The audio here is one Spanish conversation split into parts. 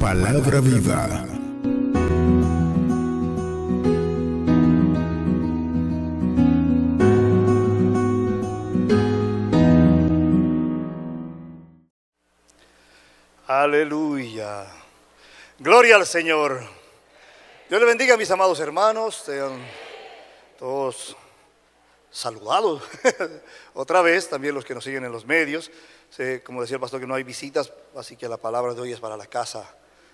Palabra viva. Aleluya. Gloria al Señor. Dios le bendiga a mis amados hermanos. Sean todos saludados. Otra vez, también los que nos siguen en los medios. Como decía el pastor, que no hay visitas, así que la palabra de hoy es para la casa.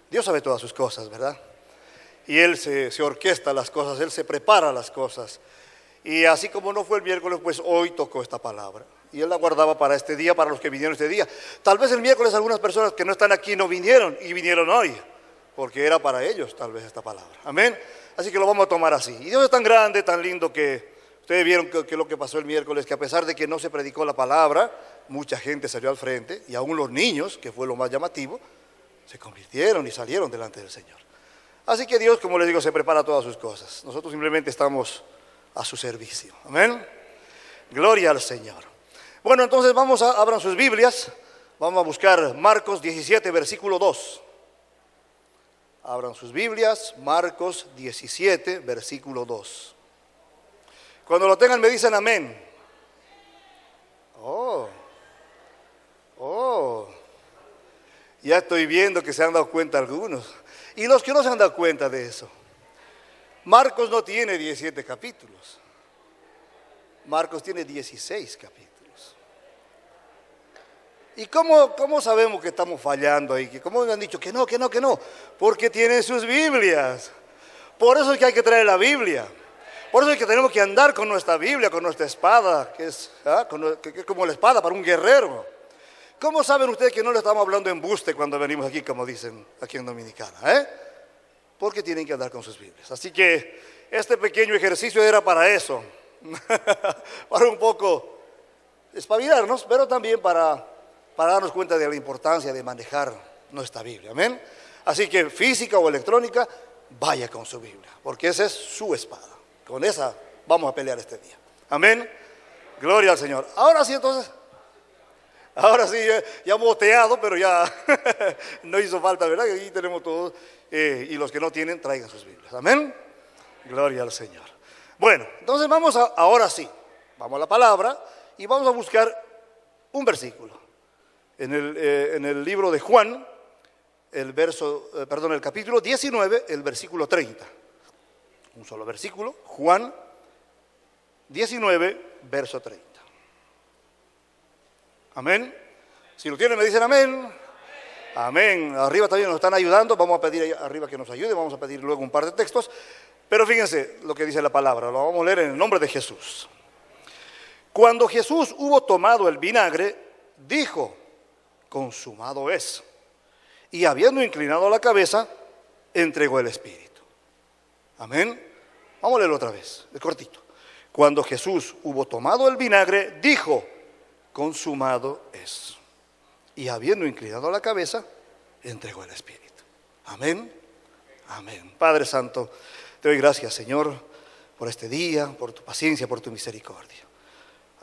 Dios sabe todas sus cosas, ¿verdad? Y Él se orquesta las cosas, Él se prepara las cosas. Y así como no fue el miércoles, pues hoy tocó esta palabra. Y Él la guardaba para este día, para los que vinieron este día. Tal vez el miércoles algunas personas que no están aquí no vinieron y vinieron hoy, porque era para ellos tal vez esta palabra. Amén. Así que lo vamos a tomar así. Y Dios es tan grande, tan lindo, que ustedes vieron que lo que pasó el miércoles, que a pesar de que no se predicó la palabra, mucha gente salió al frente, y aún los niños, que fue lo más llamativo, se convirtieron y salieron delante del Señor. Así que Dios, como les digo, se prepara todas sus cosas. Nosotros simplemente estamos a su servicio. Amén. Gloria al Señor. Bueno, entonces abran sus Biblias. Vamos a buscar Marcos 17, versículo 2. Abran sus Biblias, Marcos 17, versículo 2. Cuando lo tengan me dicen amén. Ya estoy viendo que se han dado cuenta algunos. Y los que no se han dado cuenta de eso. Marcos no tiene 17 capítulos. Marcos tiene 16 capítulos. ¿Y cómo sabemos que estamos fallando ahí? ¿Cómo me han dicho que no? Porque tienen sus Biblias. Por eso es que hay que traer la Biblia. Por eso es que tenemos que andar con nuestra Biblia, con nuestra espada, que es como la espada para un guerrero. ¿Cómo saben ustedes que no le estamos hablando embuste cuando venimos aquí, como dicen aquí en Dominicana? Porque tienen que andar con sus Biblias. Así que este pequeño ejercicio era para eso. Para un poco espabilarnos, pero también para darnos cuenta de la importancia de manejar nuestra Biblia. Amén. Así que física o electrónica, vaya con su Biblia, porque esa es su espada. Con esa vamos a pelear este día. Amén. Gloria al Señor. Ahora sí, entonces. Ahora sí, ya boteado, pero ya no hizo falta, ¿verdad? Que aquí tenemos todos. Y los que no tienen, traigan sus Biblias. Amén. Gloria al Señor. Bueno, entonces ahora sí, vamos a la palabra y vamos a buscar un versículo. En el libro de Juan, el capítulo 19, el versículo 30. Un solo versículo, Juan 19, verso 30. Amén. Si lo tienen me dicen amén. Amén. Arriba también nos están ayudando, vamos a pedir arriba que nos ayude, vamos a pedir luego un par de textos. Pero fíjense lo que dice la palabra, lo vamos a leer en el nombre de Jesús. Cuando Jesús hubo tomado el vinagre, dijo: consumado es. Y habiendo inclinado la cabeza, entregó el Espíritu. Amén. Vamos a leerlo otra vez, de cortito. Cuando Jesús hubo tomado el vinagre, dijo: consumado es. Y habiendo inclinado la cabeza, entregó el Espíritu. Amén. Amén. Padre Santo, te doy gracias, Señor, por este día, por tu paciencia, por tu misericordia.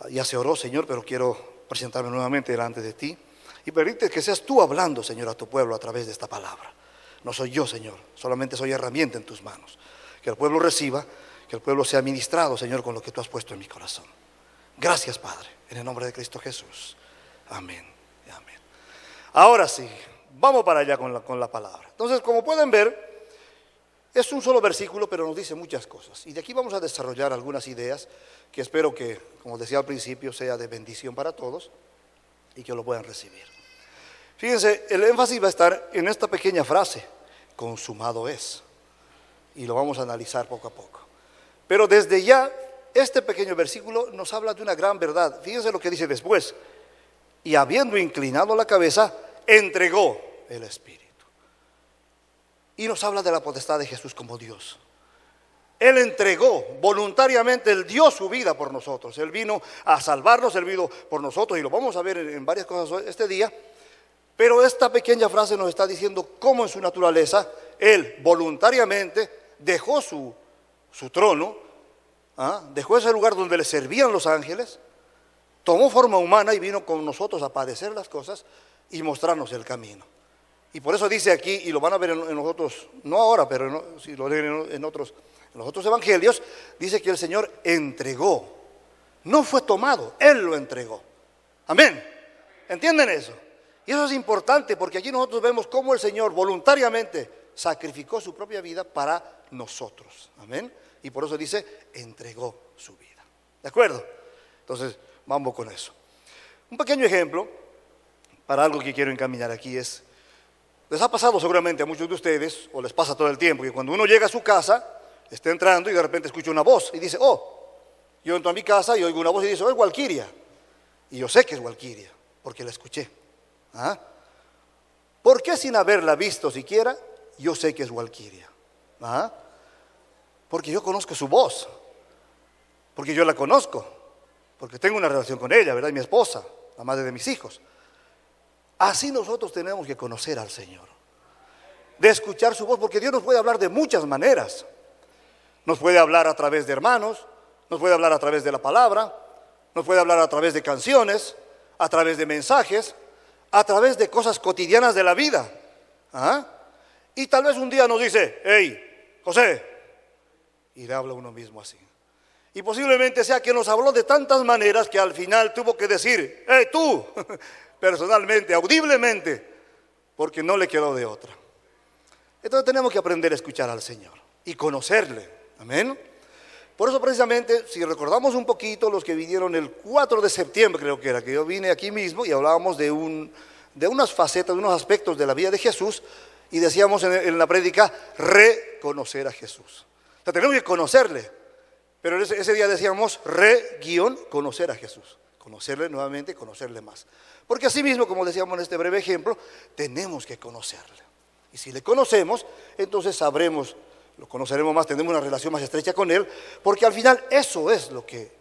Ya se oró, Señor, pero quiero presentarme nuevamente delante de ti y pedirte que seas tú hablando, Señor, a tu pueblo a través de esta palabra. No soy yo, Señor, solamente soy herramienta en tus manos. Que el pueblo reciba, que el pueblo sea ministrado, Señor, con lo que tú has puesto en mi corazón. Gracias, Padre, en el nombre de Cristo Jesús. Amén y amén. Ahora sí, vamos para allá con la palabra. Entonces, como pueden ver, es un solo versículo, pero nos dice muchas cosas. Y de aquí vamos a desarrollar algunas ideas que espero que, como decía al principio, sea de bendición para todos y que lo puedan recibir. Fíjense, el énfasis va a estar en esta pequeña frase: consumado es. Y lo vamos a analizar poco a poco. Pero desde ya, este pequeño versículo nos habla de una gran verdad. Fíjense lo que dice después: y habiendo inclinado la cabeza, entregó el Espíritu. Y nos habla de la potestad de Jesús como Dios. Él entregó voluntariamente, Él dio su vida por nosotros. Él vino a salvarnos, Él vino por nosotros, y lo vamos a ver en varias cosas este día. Pero esta pequeña frase nos está diciendo cómo en su naturaleza Él voluntariamente dejó su trono, dejó ese lugar donde le servían los ángeles, tomó forma humana y vino con nosotros a padecer las cosas y mostrarnos el camino. Y por eso dice aquí, y lo van a ver en los otros, no ahora, pero si lo leen en los otros evangelios, dice que el Señor entregó. No fue tomado, Él lo entregó. Amén. ¿Entienden eso? Y eso es importante porque aquí nosotros vemos cómo el Señor voluntariamente sacrificó su propia vida para nosotros. Amén. Y por eso dice, entregó su vida. ¿De acuerdo? Entonces, vamos con eso. Un pequeño ejemplo para algo que quiero encaminar aquí es, les ha pasado seguramente a muchos de ustedes, o les pasa todo el tiempo, que cuando uno llega a su casa, está entrando y de repente escucha una voz y dice, yo entro a mi casa y oigo una voz y dice, es Walquiria. Y yo sé que es Walquiria, porque la escuché. ¿Ah? ¿Por qué sin haberla visto siquiera, yo sé que es Walquiria? ¿Ah? Porque yo conozco su voz, porque yo la conozco, porque tengo una relación con ella, ¿verdad? Mi esposa, la madre de mis hijos. Así nosotros tenemos que conocer al Señor, de escuchar su voz, porque Dios nos puede hablar de muchas maneras. Nos puede hablar a través de hermanos, nos puede hablar a través de la palabra, nos puede hablar a través de canciones, a través de mensajes, a través de cosas cotidianas de la vida. ¿Ah? Y tal vez un día nos dice, hey, José, y le habla uno mismo así. Y posiblemente sea que nos habló de tantas maneras que al final tuvo que decir, hey, tú, personalmente, audiblemente, porque no le quedó de otra. Entonces tenemos que aprender a escuchar al Señor y conocerle. Amén. Por eso precisamente, si recordamos un poquito, los que vinieron el 4 de septiembre, creo que era, que yo vine aquí mismo y hablábamos de unas facetas, de unos aspectos de la vida de Jesús, y decíamos en la prédica, reconocer a Jesús. O sea, tenemos que conocerle, pero ese día decíamos, conocer a Jesús. Conocerle nuevamente, conocerle más. Porque así mismo, como decíamos en este breve ejemplo, tenemos que conocerle. Y si le conocemos, entonces sabremos, lo conoceremos más, tendremos una relación más estrecha con Él, porque al final eso es lo que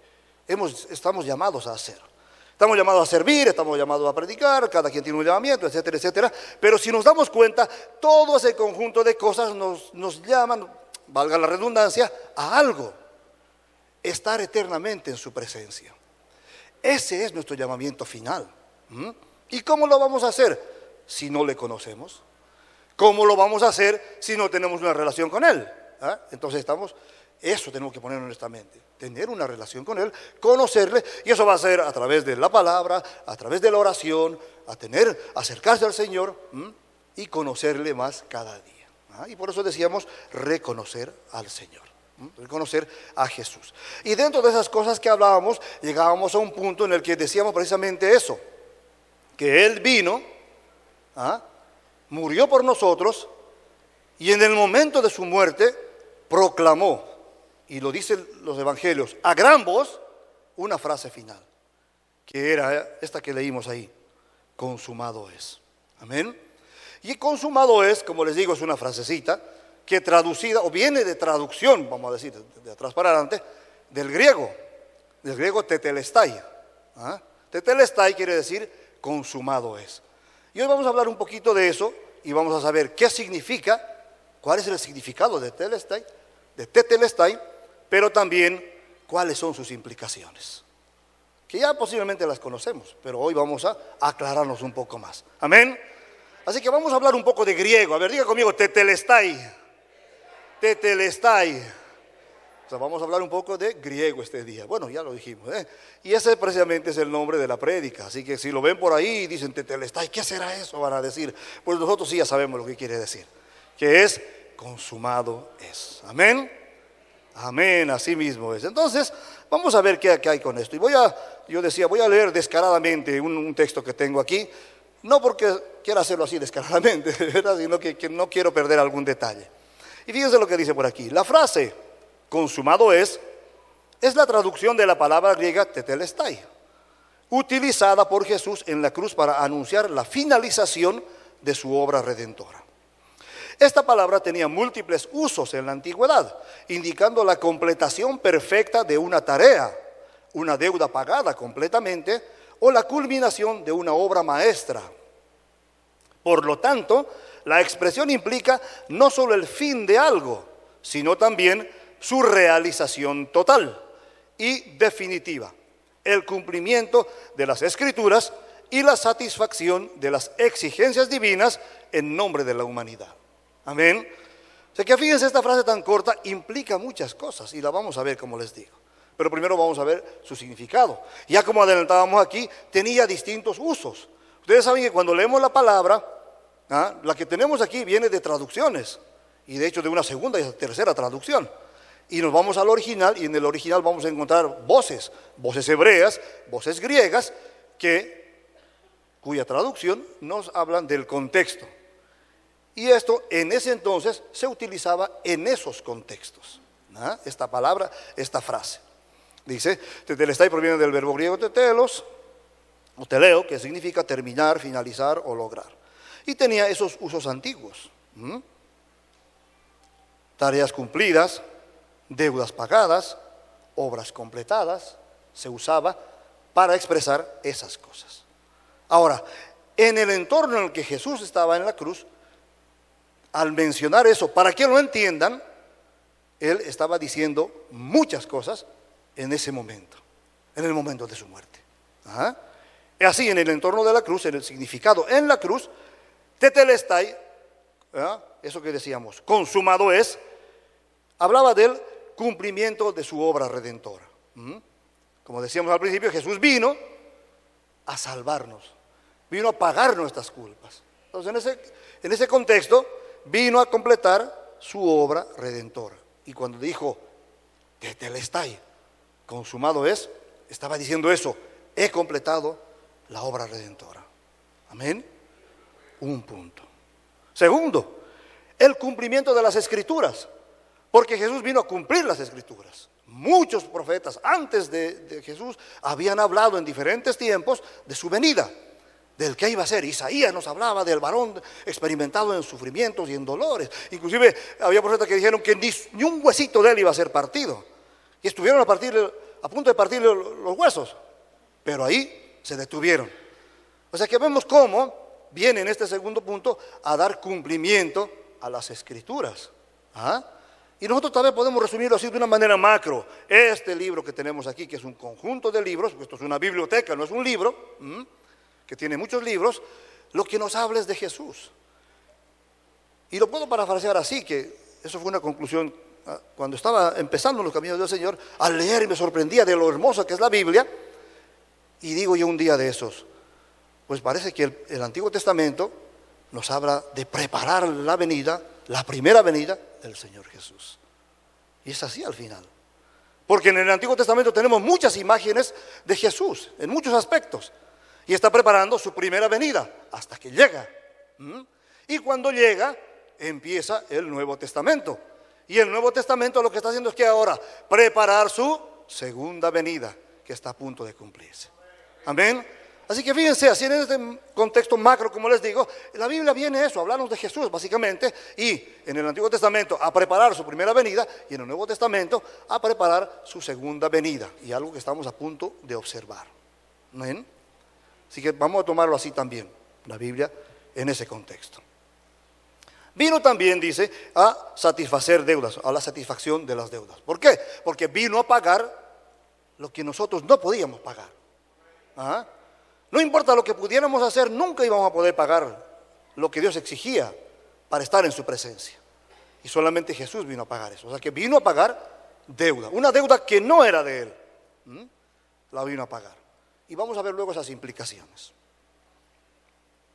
estamos llamados a hacer. Estamos llamados a servir, estamos llamados a predicar, cada quien tiene un llamamiento, etcétera, etcétera. Pero si nos damos cuenta, todo ese conjunto de cosas nos llaman, valga la redundancia, a algo. Estar eternamente en su presencia. Ese es nuestro llamamiento final. ¿Y cómo lo vamos a hacer si no le conocemos? ¿Cómo lo vamos a hacer si no tenemos una relación con Él? ¿Ah? Entonces eso tenemos que poner en nuestra mente, tener una relación con Él, conocerle, y eso va a ser a través de la palabra, a través de la oración, acercarse al Señor y conocerle más cada día. ¿Ah? Y por eso decíamos reconocer al Señor, reconocer a Jesús. Y dentro de esas cosas que hablábamos, llegábamos a un punto en el que decíamos precisamente eso, que Él vino, murió por nosotros, y en el momento de su muerte proclamó, y lo dicen los evangelios, a gran voz, una frase final, que era esta que leímos ahí, consumado es. Amén. Y consumado es, como les digo, es una frasecita que traducida, o viene de traducción, vamos a decir, de atrás para adelante, del griego tetelestai. Tetelestai quiere decir consumado es. Y hoy vamos a hablar un poquito de eso y vamos a saber qué significa, cuál es el significado de tetelestai, pero también cuáles son sus implicaciones, que ya posiblemente las conocemos, pero hoy vamos a aclararnos un poco más. Amén. Así que vamos a hablar un poco de griego. A ver, diga conmigo, tetelestai. Tetelestai. O sea, vamos a hablar un poco de griego este día. Bueno, ya lo dijimos, ¿eh? Y ese precisamente es el nombre de la prédica. Así que si lo ven por ahí y dicen tetelestai, ¿qué será eso? Van a decir, pues nosotros sí ya sabemos lo que quiere decir, que es consumado es. Amén. Amén, así mismo es. Entonces, vamos a ver qué hay con esto. Y voy a leer descaradamente un texto que tengo aquí, no porque quiera hacerlo así descaradamente, ¿verdad? Sino que no quiero perder algún detalle. Y fíjense lo que dice por aquí. La frase consumado es la traducción de la palabra griega tetelestai, utilizada por Jesús en la cruz para anunciar la finalización de su obra redentora. Esta palabra tenía múltiples usos en la antigüedad, indicando la completación perfecta de una tarea, una deuda pagada completamente o la culminación de una obra maestra. Por lo tanto, la expresión implica no solo el fin de algo, sino también su realización total y definitiva, el cumplimiento de las Escrituras y la satisfacción de las exigencias divinas en nombre de la humanidad. Amén. O sea que fíjense, esta frase tan corta implica muchas cosas y la vamos a ver, como les digo. Pero primero vamos a ver su significado. Ya como adelantábamos aquí, tenía distintos usos. Ustedes saben que cuando leemos la palabra, la que tenemos aquí viene de traducciones, y de hecho de una segunda y tercera traducción. Y nos vamos al original, y en el original vamos a encontrar voces hebreas, voces griegas, cuya traducción nos hablan del contexto. Y esto en ese entonces se utilizaba en esos contextos, esta palabra, esta frase. Dice, tetelestai proviene del verbo griego tetelos, o teleo, que significa terminar, finalizar o lograr. Y tenía esos usos antiguos. Tareas cumplidas, deudas pagadas, obras completadas, se usaba para expresar esas cosas. Ahora, en el entorno en el que Jesús estaba en la cruz, al mencionar eso, para que lo entiendan, Él estaba diciendo muchas cosas en ese momento, en el momento de su muerte. Y así, en el entorno de la cruz, en el significado en la cruz, tetelestai, eso que decíamos, consumado es, hablaba del cumplimiento de su obra redentora. Como decíamos al principio, Jesús vino a salvarnos, vino a pagar nuestras culpas. Entonces, en ese contexto, vino a completar su obra redentora. Y cuando dijo, tetelestai, consumado es, estaba diciendo eso, he completado la obra redentora. Amén. Un punto. Segundo, el cumplimiento de las Escrituras, porque Jesús vino a cumplir las Escrituras. Muchos profetas antes de Jesús habían hablado en diferentes tiempos de su venida, del que iba a ser. Isaías nos hablaba del varón experimentado en sufrimientos y en dolores. Inclusive había profetas que dijeron que ni un huesito de él iba a ser partido. Y estuvieron a punto de partir los huesos, pero ahí se detuvieron. O sea que vemos cómo viene en este segundo punto a dar cumplimiento a las Escrituras. Y nosotros también podemos resumirlo así de una manera macro. Este libro que tenemos aquí, que es un conjunto de libros, esto es una biblioteca, no es un libro, que tiene muchos libros, lo que nos habla es de Jesús. Y lo puedo parafrasear así, que eso fue una conclusión cuando estaba empezando los caminos del Señor, al leer y me sorprendía de lo hermosa que es la Biblia, y digo yo un día de esos, pues parece que el Antiguo Testamento nos habla de preparar la venida, la primera venida del Señor Jesús. Y es así al final. Porque en el Antiguo Testamento tenemos muchas imágenes de Jesús, en muchos aspectos, y está preparando su primera venida hasta que llega. Y cuando llega, empieza el Nuevo Testamento. Y el Nuevo Testamento lo que está haciendo es que ahora preparar su segunda venida, que está a punto de cumplirse. Amén. Así que fíjense, así en este contexto macro, como les digo, la Biblia viene eso, a hablarnos de Jesús básicamente, y en el Antiguo Testamento a preparar su primera venida, y en el Nuevo Testamento a preparar su segunda venida, y algo que estamos a punto de observar. ¿Amén? Así que vamos a tomarlo así también, la Biblia en ese contexto. Vino también, dice, a satisfacer deudas, a la satisfacción de las deudas. ¿Por qué? Porque vino a pagar lo que nosotros no podíamos pagar. No importa lo que pudiéramos hacer, nunca íbamos a poder pagar lo que Dios exigía para estar en su presencia. Y solamente Jesús vino a pagar eso. O sea que vino a pagar deuda, una deuda que no era de Él. La vino a pagar. Y vamos a ver luego esas implicaciones.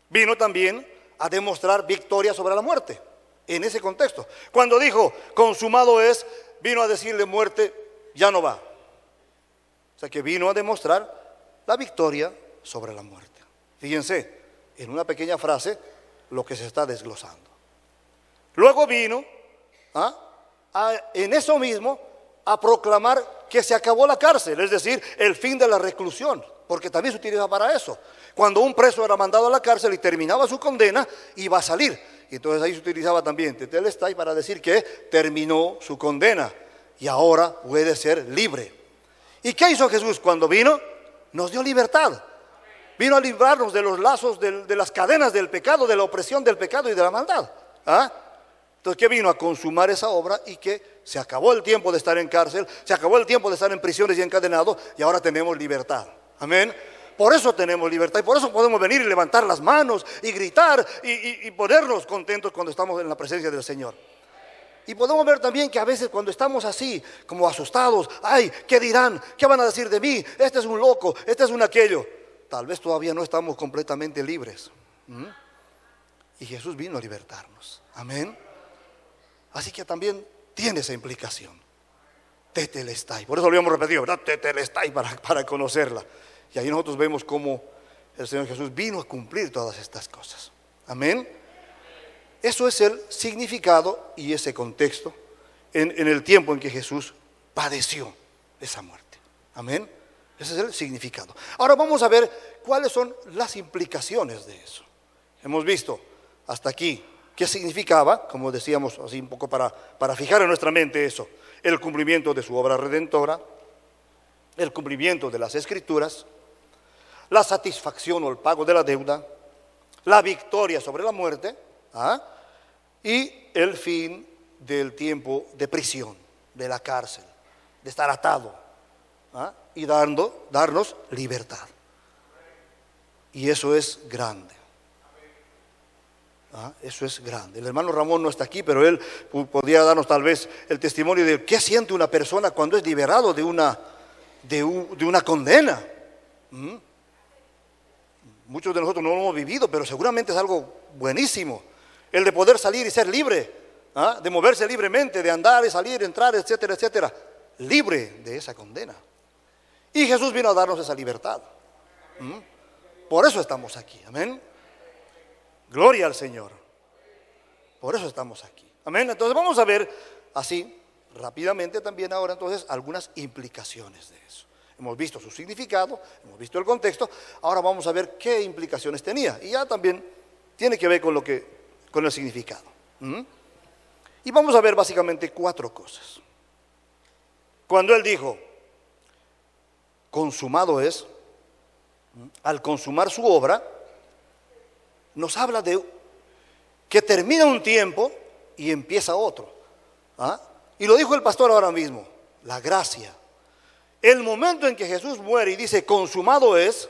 Vino también a demostrar victoria sobre la muerte, en ese contexto. Cuando dijo, consumado es, vino a decirle muerte, ya no va. O sea que vino a demostrar la victoria sobre la muerte. Fíjense, en una pequeña frase, lo que se está desglosando. Luego vino, en eso mismo, a proclamar que se acabó la cárcel, es decir, el fin de la reclusión, porque también se utiliza para eso. Cuando un preso era mandado a la cárcel y terminaba su condena, iba a salir. Y entonces ahí se utilizaba también tetelestai para decir que terminó su condena y ahora puede ser libre. ¿Y qué hizo Jesús cuando vino? Nos dio libertad. Vino a librarnos de los lazos, de las cadenas del pecado, de la opresión del pecado y de la maldad. Entonces, ¿qué vino? A consumar esa obra y que se acabó el tiempo de estar en cárcel, se acabó el tiempo de estar en prisiones y encadenado y ahora tenemos libertad. Amén. Por eso tenemos libertad y por eso podemos venir y levantar las manos y gritar y ponernos contentos cuando estamos en la presencia del Señor. Y podemos ver también que a veces cuando estamos así, como asustados, ay, ¿qué dirán? ¿Qué van a decir de mí? Este es un loco, este es un aquello. Tal vez todavía no estamos completamente libres. Y Jesús vino a libertarnos. Amén. Así que también tiene esa implicación. Tetelestai. Por eso lo habíamos repetido, ¿verdad? Tetelestai para conocerla. Y ahí nosotros vemos cómo el Señor Jesús vino a cumplir todas estas cosas. Amén. Eso es el significado y ese contexto en el tiempo en que Jesús padeció esa muerte. Amén. Ese es el significado. Ahora vamos a ver cuáles son las implicaciones de eso. Hemos visto hasta aquí qué significaba, como decíamos así un poco para fijar en nuestra mente eso, el cumplimiento de su obra redentora, el cumplimiento de las Escrituras, la satisfacción o el pago de la deuda, la victoria sobre la muerte, y el fin del tiempo de prisión, de la cárcel, de estar atado, y darnos libertad. Y eso es grande. Eso es grande. El hermano Ramón no está aquí, pero él podría darnos tal vez el testimonio de qué siente una persona cuando es liberado de una condena. Muchos de nosotros no lo hemos vivido, pero seguramente es algo buenísimo. El de poder salir y ser libre, de moverse libremente, de andar y salir, entrar, etcétera, etcétera. Libre de esa condena. Y Jesús vino a darnos esa libertad. Por eso estamos aquí. Amén. Gloria al Señor. Por eso estamos aquí. Amén. Entonces vamos a ver así rápidamente también ahora entonces algunas implicaciones de eso. Hemos visto su significado, hemos visto el contexto. Ahora vamos a ver qué implicaciones tenía. Y ya también tiene que ver con el significado. Y vamos a ver básicamente 4 cosas. Cuando Él dijo, consumado es, al consumar su obra, nos habla de que termina un tiempo y empieza otro. Y lo dijo el pastor ahora mismo, la gracia. El momento en que Jesús muere y dice consumado es,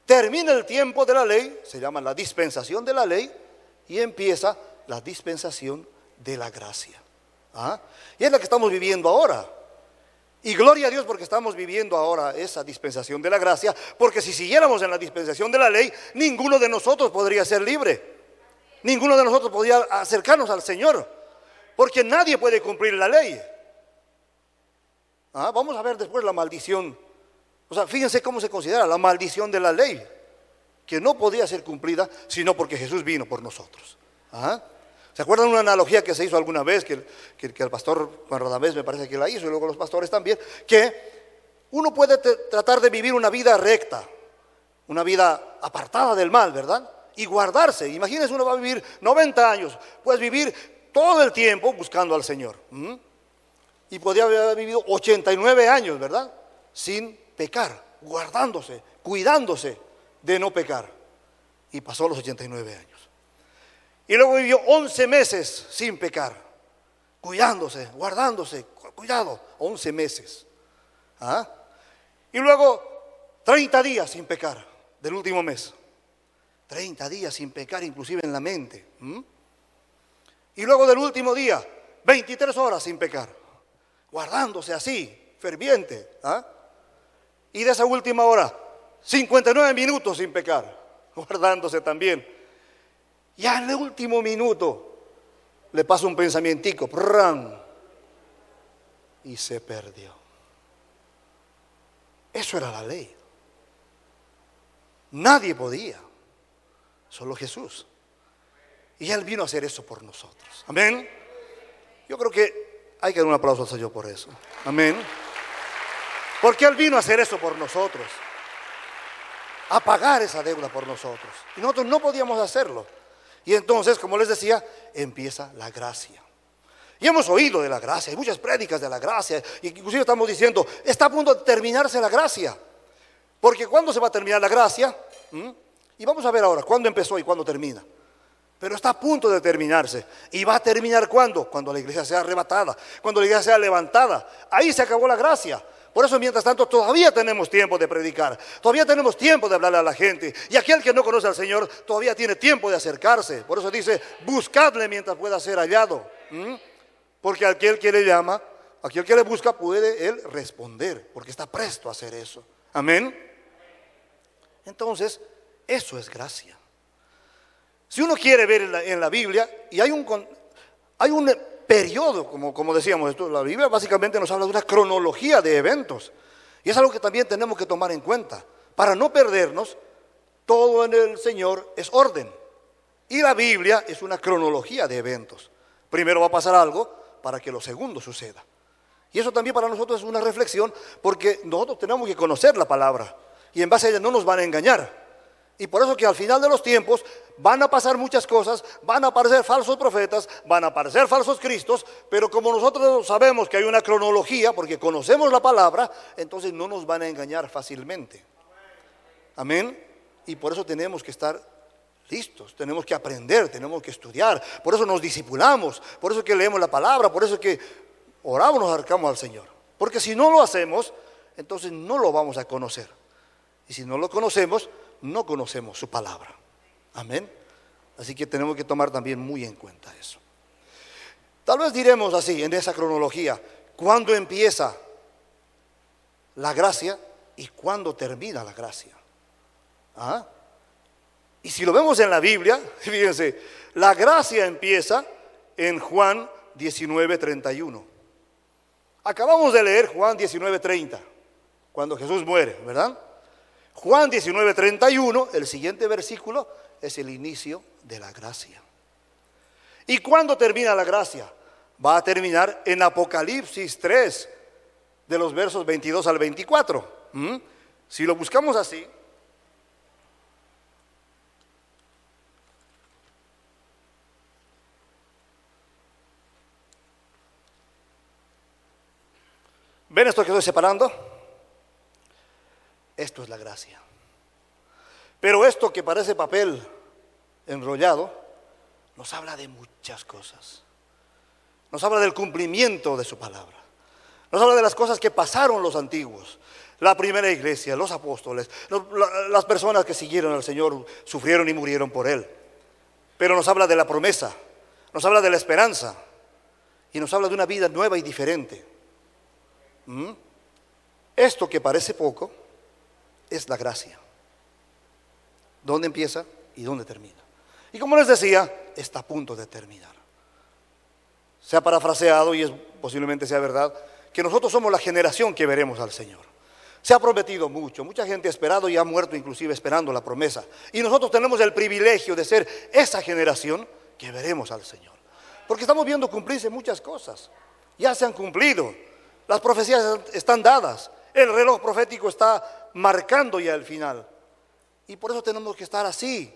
termina el tiempo de la ley, se llama la dispensación de la ley, y empieza la dispensación de la gracia. Y es la que estamos viviendo ahora. Y gloria a Dios porque estamos viviendo ahora esa dispensación de la gracia, porque si siguiéramos en la dispensación de la ley, ninguno de nosotros podría ser libre. Ninguno de nosotros podría acercarnos al Señor, porque nadie puede cumplir la ley. Vamos a ver después la maldición. O sea, fíjense cómo se considera la maldición de la ley, que no podía ser cumplida sino porque Jesús vino por nosotros. ¿Se acuerdan una analogía que se hizo alguna vez, que el pastor Juan Radamés me parece que la hizo, y luego los pastores también, que uno puede tratar de vivir una vida recta, una vida apartada del mal, ¿verdad? Y guardarse. Imagínense, uno va a vivir 90 años, puedes vivir todo el tiempo buscando al Señor. Y podría haber vivido 89 años, ¿verdad? Sin pecar, guardándose, cuidándose de no pecar. Y pasó los 89 años. Y luego vivió 11 meses sin pecar, cuidándose, guardándose, cuidado, 11 meses. Y luego 30 días sin pecar, del último mes. 30 días sin pecar, inclusive en la mente. Y luego del último día, 23 horas sin pecar, guardándose así, ferviente. Y de esa última hora, 59 minutos sin pecar, guardándose también. Ya en el último minuto le pasa un pensamientico, y se perdió. Eso era la ley. Nadie podía, solo Jesús. Y Él vino a hacer eso por nosotros. Amén. Yo creo que hay que dar un aplauso al Señor por eso. Amén. Porque Él vino a hacer eso por nosotros, a pagar esa deuda por nosotros. Y nosotros no podíamos hacerlo. Y entonces, como les decía, empieza la gracia. Y hemos oído de la gracia, hay muchas prédicas de la gracia, inclusive estamos diciendo, está a punto de terminarse la gracia. Porque ¿cuándo se va a terminar la gracia? Y vamos a ver ahora cuándo empezó y cuándo termina. Pero está a punto de terminarse. ¿Y va a terminar cuándo? Cuando la iglesia sea arrebatada, cuando la iglesia sea levantada. Ahí se acabó la gracia. Por eso, mientras tanto, todavía tenemos tiempo de predicar, todavía tenemos tiempo de hablarle a la gente. Y aquel que no conoce al Señor todavía tiene tiempo de acercarse. Por eso dice, buscadle mientras pueda ser hallado. Porque aquel que le llama, aquel que le busca, puede él responder, porque está presto a hacer eso. Amén. Entonces, eso es gracia. Si uno quiere ver en la Biblia, y hay un periodo, como decíamos, la Biblia básicamente nos habla de una cronología de eventos. Y es algo que también tenemos que tomar en cuenta. Para no perdernos, todo en el Señor es orden. Y la Biblia es una cronología de eventos. Primero va a pasar algo para que lo segundo suceda. Y eso también para nosotros es una reflexión, porque nosotros tenemos que conocer la palabra. Y en base a ella no nos van a engañar. Y por eso que al final de los tiempos van a pasar muchas cosas, van a aparecer falsos profetas, van a aparecer falsos cristos, pero como nosotros sabemos que hay una cronología, porque conocemos la palabra, entonces no nos van a engañar fácilmente. Amén. Y por eso tenemos que estar listos, tenemos que aprender, tenemos que estudiar, por eso nos discipulamos, por eso que leemos la palabra, por eso que oramos, nos acercamos al Señor. Porque si no lo hacemos, entonces no lo vamos a conocer. Y si no lo conocemos, no conocemos su palabra. Amén. Así que tenemos que tomar también muy en cuenta eso. Tal vez diremos así, en esa cronología, ¿cuándo empieza la gracia y cuándo termina la gracia? Y si lo vemos en la Biblia, fíjense, la gracia empieza en Juan 19:31. Acabamos de leer Juan 19:30, cuando Jesús muere, ¿verdad? Juan 19:31, el siguiente versículo, es el inicio de la gracia. ¿Y cuándo termina la gracia? Va a terminar en Apocalipsis 3, de los versos 22 al 24. Si lo buscamos así, ¿ven esto que estoy separando? Esto es la gracia. Pero esto que parece papel enrollado, nos habla de muchas cosas. Nos habla del cumplimiento de su palabra. Nos habla de las cosas que pasaron los antiguos. La primera iglesia, los apóstoles, las personas que siguieron al Señor, sufrieron y murieron por Él. Pero nos habla de la promesa, nos habla de la esperanza y nos habla de una vida nueva y diferente. Esto que parece poco es la gracia. ¿Dónde empieza y dónde termina? Y como les decía, está a punto de terminar. Se ha parafraseado, y posiblemente sea verdad, que nosotros somos la generación que veremos al Señor. Se ha prometido mucho, mucha gente ha esperado y ha muerto inclusive esperando la promesa. Y nosotros tenemos el privilegio de ser esa generación que veremos al Señor. Porque estamos viendo cumplirse muchas cosas. Ya se han cumplido. Las profecías están dadas. El reloj profético está marcando ya el final. Y por eso tenemos que estar así,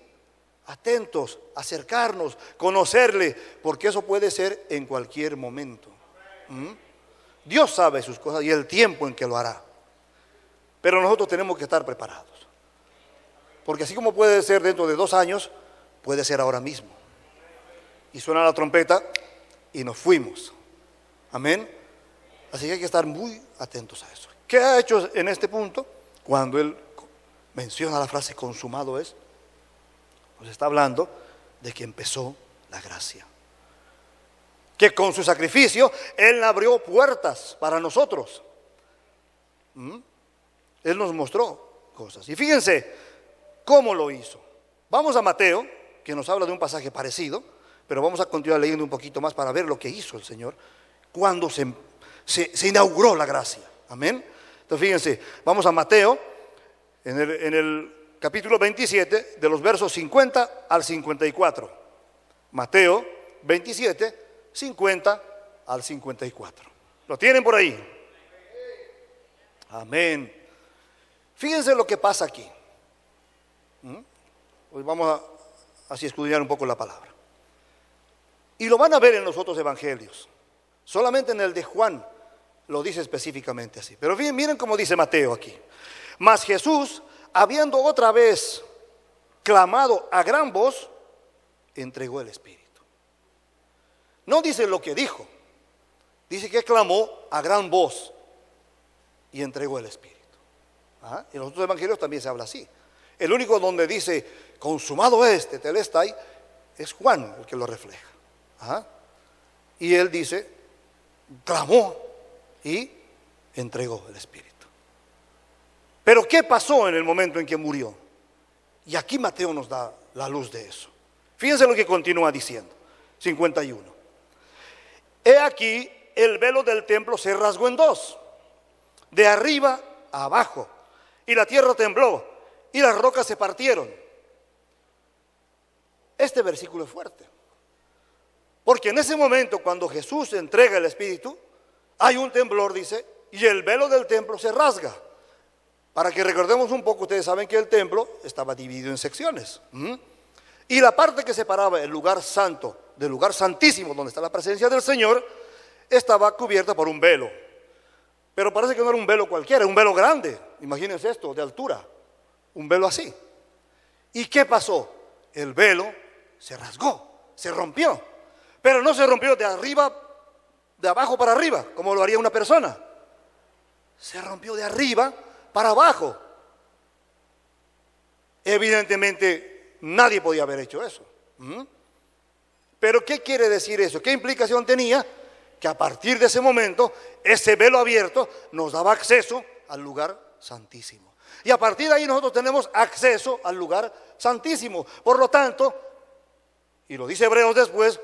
atentos, acercarnos, conocerle, porque eso puede ser en cualquier momento. Dios sabe sus cosas y el tiempo en que lo hará. Pero nosotros tenemos que estar preparados. Porque así como puede ser dentro de 2 años, puede ser ahora mismo. Y suena la trompeta y nos fuimos. Amén. Así que hay que estar muy atentos a eso. ¿Qué ha hecho en este punto? Cuando él menciona la frase consumado es, nos está hablando de que empezó la gracia. Que con su sacrificio Él abrió puertas para nosotros. Él nos mostró cosas. Y fíjense cómo lo hizo. Vamos a Mateo, que nos habla de un pasaje parecido, pero vamos a continuar leyendo un poquito más para ver lo que hizo el Señor cuando se inauguró la gracia. Amén. Entonces fíjense, vamos a Mateo, en el capítulo 27, de los versos 50 al 54. Mateo 27, 50 al 54. ¿Lo tienen por ahí? Amén. Fíjense lo que pasa aquí. Hoy vamos a así escudriñar un poco la palabra. Y lo van a ver en los otros evangelios. Solamente en el de Juan lo dice específicamente así. Pero miren cómo dice Mateo aquí. Mas Jesús, habiendo otra vez clamado a gran voz, entregó el Espíritu. No dice lo que dijo, dice que clamó a gran voz. y entregó el Espíritu. ¿Ah? En los otros evangelios también se habla así. El único donde dice consumado telestai, es Juan el que lo refleja. ¿Ah? Y él dice, clamó y entregó el Espíritu. Pero ¿qué pasó en el momento en que murió? Y aquí Mateo nos da la luz de eso. Fíjense lo que continúa diciendo, 51. He aquí, el velo del templo se rasgó en dos, de arriba a abajo, y la tierra tembló, y las rocas se partieron. Este versículo es fuerte, porque en ese momento cuando Jesús entrega el Espíritu, hay un temblor, dice, y el velo del templo se rasga. Para que recordemos un poco, ustedes saben que el templo estaba dividido en secciones. Y la parte que separaba el lugar santo del lugar santísimo, donde está la presencia del Señor, estaba cubierta por un velo. Pero parece que no era un velo cualquiera, era un velo grande. Imagínense esto, de altura. Un velo así. ¿Y qué pasó? El velo se rasgó, se rompió. Pero no se rompió de arriba, de abajo para arriba, como lo haría una persona. Se rompió de arriba para abajo. Evidentemente nadie podía haber hecho eso. Pero ¿qué quiere decir eso? ¿Qué implicación tenía? Que a partir de ese momento, ese velo abierto nos daba acceso al lugar santísimo. Y a partir de ahí nosotros tenemos acceso al lugar santísimo. Por lo tanto, y lo dice Hebreos después,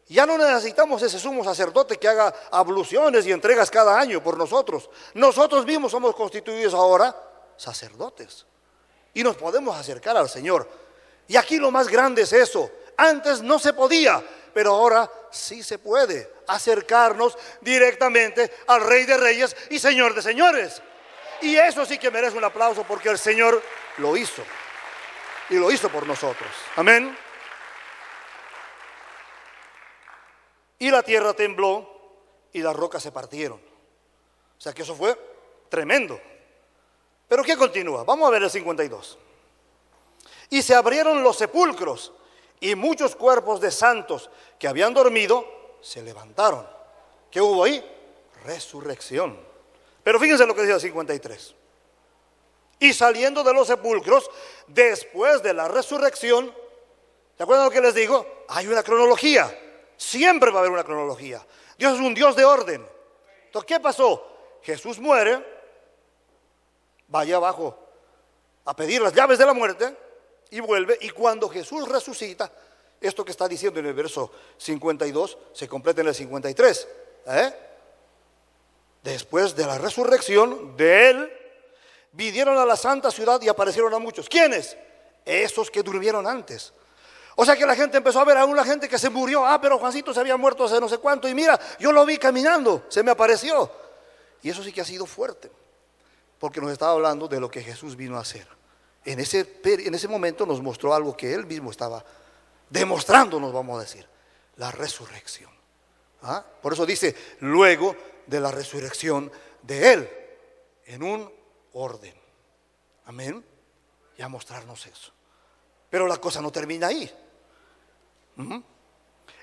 ya no necesitamos ese sumo sacerdote que haga abluciones y entregas cada año por nosotros. Nosotros mismos somos constituidos ahora sacerdotes. Y nos podemos acercar al Señor. Y aquí lo más grande es eso. Antes no se podía, pero ahora sí se puede acercarnos directamente al Rey de Reyes y Señor de Señores. Y eso sí que merece un aplauso porque el Señor lo hizo. Y lo hizo por nosotros. Amén. Y la tierra tembló y las rocas se partieron. O sea que eso fue tremendo. Pero ¿qué continúa? Vamos a ver el 52. Y se abrieron los sepulcros y muchos cuerpos de santos que habían dormido se levantaron. ¿Qué hubo ahí? Resurrección. Pero fíjense lo que dice el 53. Y saliendo de los sepulcros, después de la resurrección, ¿se acuerdan lo que les digo? Hay una cronología. Siempre va a haber una cronología. Dios es un Dios de orden. Entonces, ¿qué pasó? Jesús muere, vaya abajo a pedir las llaves de la muerte y vuelve. Y cuando Jesús resucita, esto que está diciendo en el verso 52 se completa en el 53. Después de la resurrección de Él, vinieron a la santa ciudad y aparecieron a muchos. ¿Quiénes? Esos que durmieron antes. O sea que la gente empezó a ver a una gente que se murió. Pero Juancito se había muerto hace no sé cuánto. Y mira, yo lo vi caminando, se me apareció. Y eso sí que ha sido fuerte. Porque nos estaba hablando de lo que Jesús vino a hacer. En ese momento nos mostró algo que Él mismo estaba demostrándonos, vamos a decir. La resurrección. Por eso dice, luego de la resurrección de Él. En un orden. Amén. Y a mostrarnos eso. Pero la cosa no termina ahí.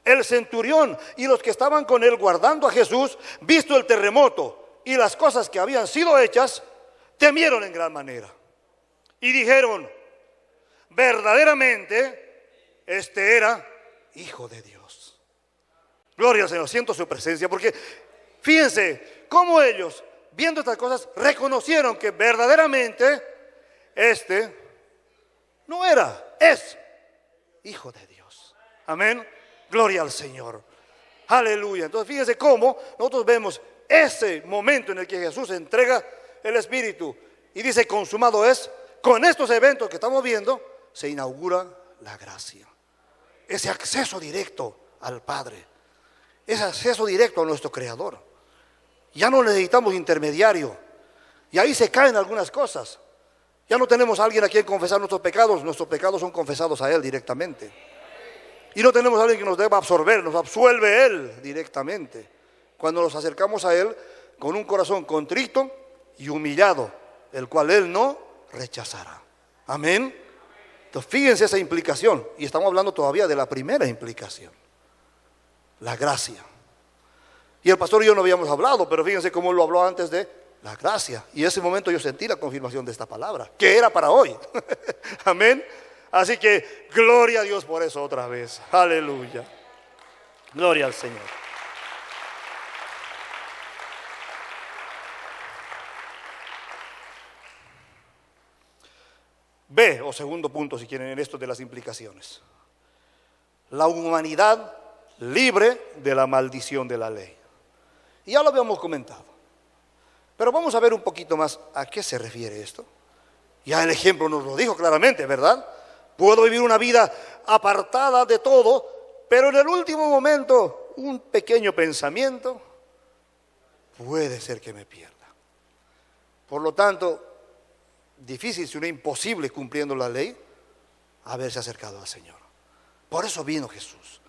El centurión y los que estaban con él guardando a Jesús, visto el terremoto y las cosas que habían sido hechas, temieron en gran manera. Y dijeron, verdaderamente, este era Hijo de Dios. Gloria al Señor, siento su presencia, porque fíjense cómo ellos, viendo estas cosas, reconocieron que verdaderamente este no era, es Hijo de Dios. Amén. Gloria al Señor. Aleluya. Entonces fíjense cómo nosotros vemos ese momento en el que Jesús entrega el Espíritu y dice consumado es. Con estos eventos que estamos viendo se inaugura la gracia. Ese acceso directo al Padre. Ese acceso directo a nuestro Creador. Ya no necesitamos intermediario. Y ahí se caen algunas cosas. Ya no tenemos a alguien a quien confesar nuestros pecados son confesados a Él directamente. Y no tenemos a alguien que nos deba absorber, nos absuelve Él directamente. Cuando nos acercamos a Él con un corazón contrito y humillado, el cual Él no rechazará. Amén. Entonces fíjense esa implicación, y estamos hablando todavía de la primera implicación, la gracia. Y el pastor y yo no habíamos hablado, pero fíjense cómo lo habló antes de La gracia. Y en ese momento yo sentí la confirmación de esta palabra, que era para hoy. Amén. Así que gloria a Dios por eso otra vez. Aleluya. Gloria al Señor. B, o segundo punto si quieren, en esto de las implicaciones. La humanidad libre de la maldición de la ley. Y ya lo habíamos comentado. Pero vamos a ver un poquito más a qué se refiere esto. Ya el ejemplo nos lo dijo claramente, ¿verdad? Puedo vivir una vida apartada de todo, pero en el último momento un pequeño pensamiento puede ser que me pierda. Por lo tanto, difícil, si no imposible, cumpliendo la ley, haberse acercado al Señor. Por eso vino Jesús.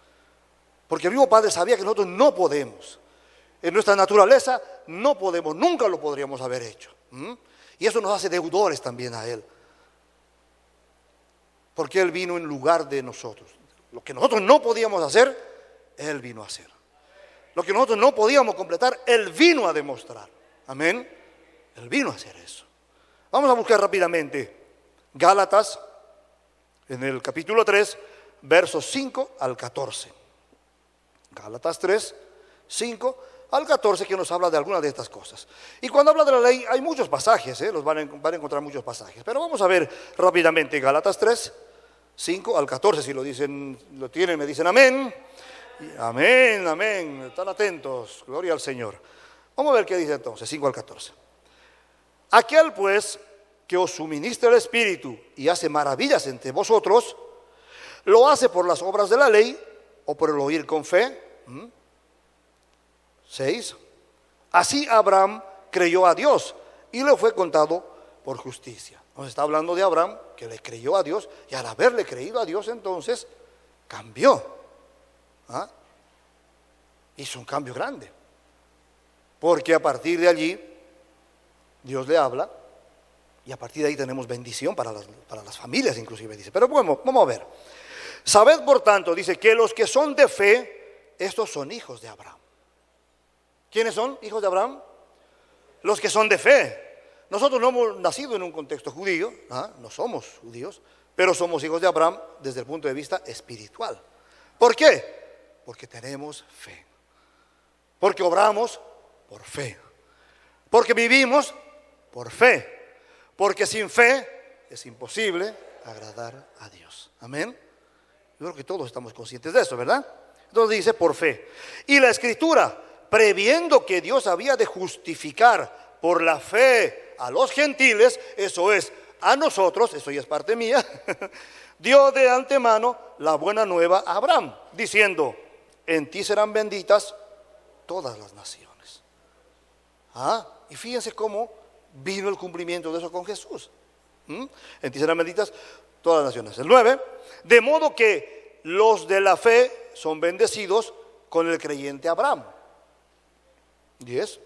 Porque el mismo Padre sabía que nosotros no podemos. En nuestra naturaleza no podemos, nunca lo podríamos haber hecho. Y eso nos hace deudores también a Él. Porque Él vino en lugar de nosotros. Lo que nosotros no podíamos hacer, Él vino a hacer. Lo que nosotros no podíamos completar, Él vino a demostrar. Amén. Él vino a hacer eso. Vamos a buscar rápidamente Gálatas, en el capítulo 3, versos 5 al 14. Gálatas 3, 5 al 14, que nos habla de algunas de estas cosas. Y cuando habla de la ley, hay muchos pasajes, los van a encontrar muchos pasajes. Pero vamos a ver rápidamente Gálatas 3, 5 al 14. Si lo dicen, lo tienen, me dicen amén. Amén, amén. Están atentos. Gloria al Señor. Vamos a ver qué dice entonces, 5 al 14. Aquel pues que os suministra el Espíritu y hace maravillas entre vosotros, ¿lo hace por las obras de la ley o por el oír con fe? 6. Así Abraham creyó a Dios y le fue contado por justicia. Nos está hablando de Abraham que le creyó a Dios, y al haberle creído a Dios entonces cambió. Hizo un cambio grande. Porque a partir de allí Dios le habla, y a partir de ahí tenemos bendición para las familias inclusive, dice. Pero bueno, vamos a ver. Sabed por tanto, dice, que los que son de fe, estos son hijos de Abraham. ¿Quiénes son hijos de Abraham? Los que son de fe. Nosotros no hemos nacido en un contexto judío, no somos judíos, pero somos hijos de Abraham desde el punto de vista espiritual. ¿Por qué? Porque tenemos fe. Porque obramos por fe. Porque vivimos por fe. Porque sin fe es imposible agradar a Dios. Amén. Yo creo que todos estamos conscientes de eso, ¿verdad? Entonces dice por fe. Y la Escritura, previendo que Dios había de justificar por la fe a los gentiles, eso es, a nosotros, eso ya es parte mía, dio de antemano la buena nueva a Abraham, diciendo, en ti serán benditas todas las naciones. Y fíjense cómo vino el cumplimiento de eso con Jesús. En ti serán benditas todas las naciones. El 9, de modo que los de la fe son bendecidos con el creyente Abraham. 10,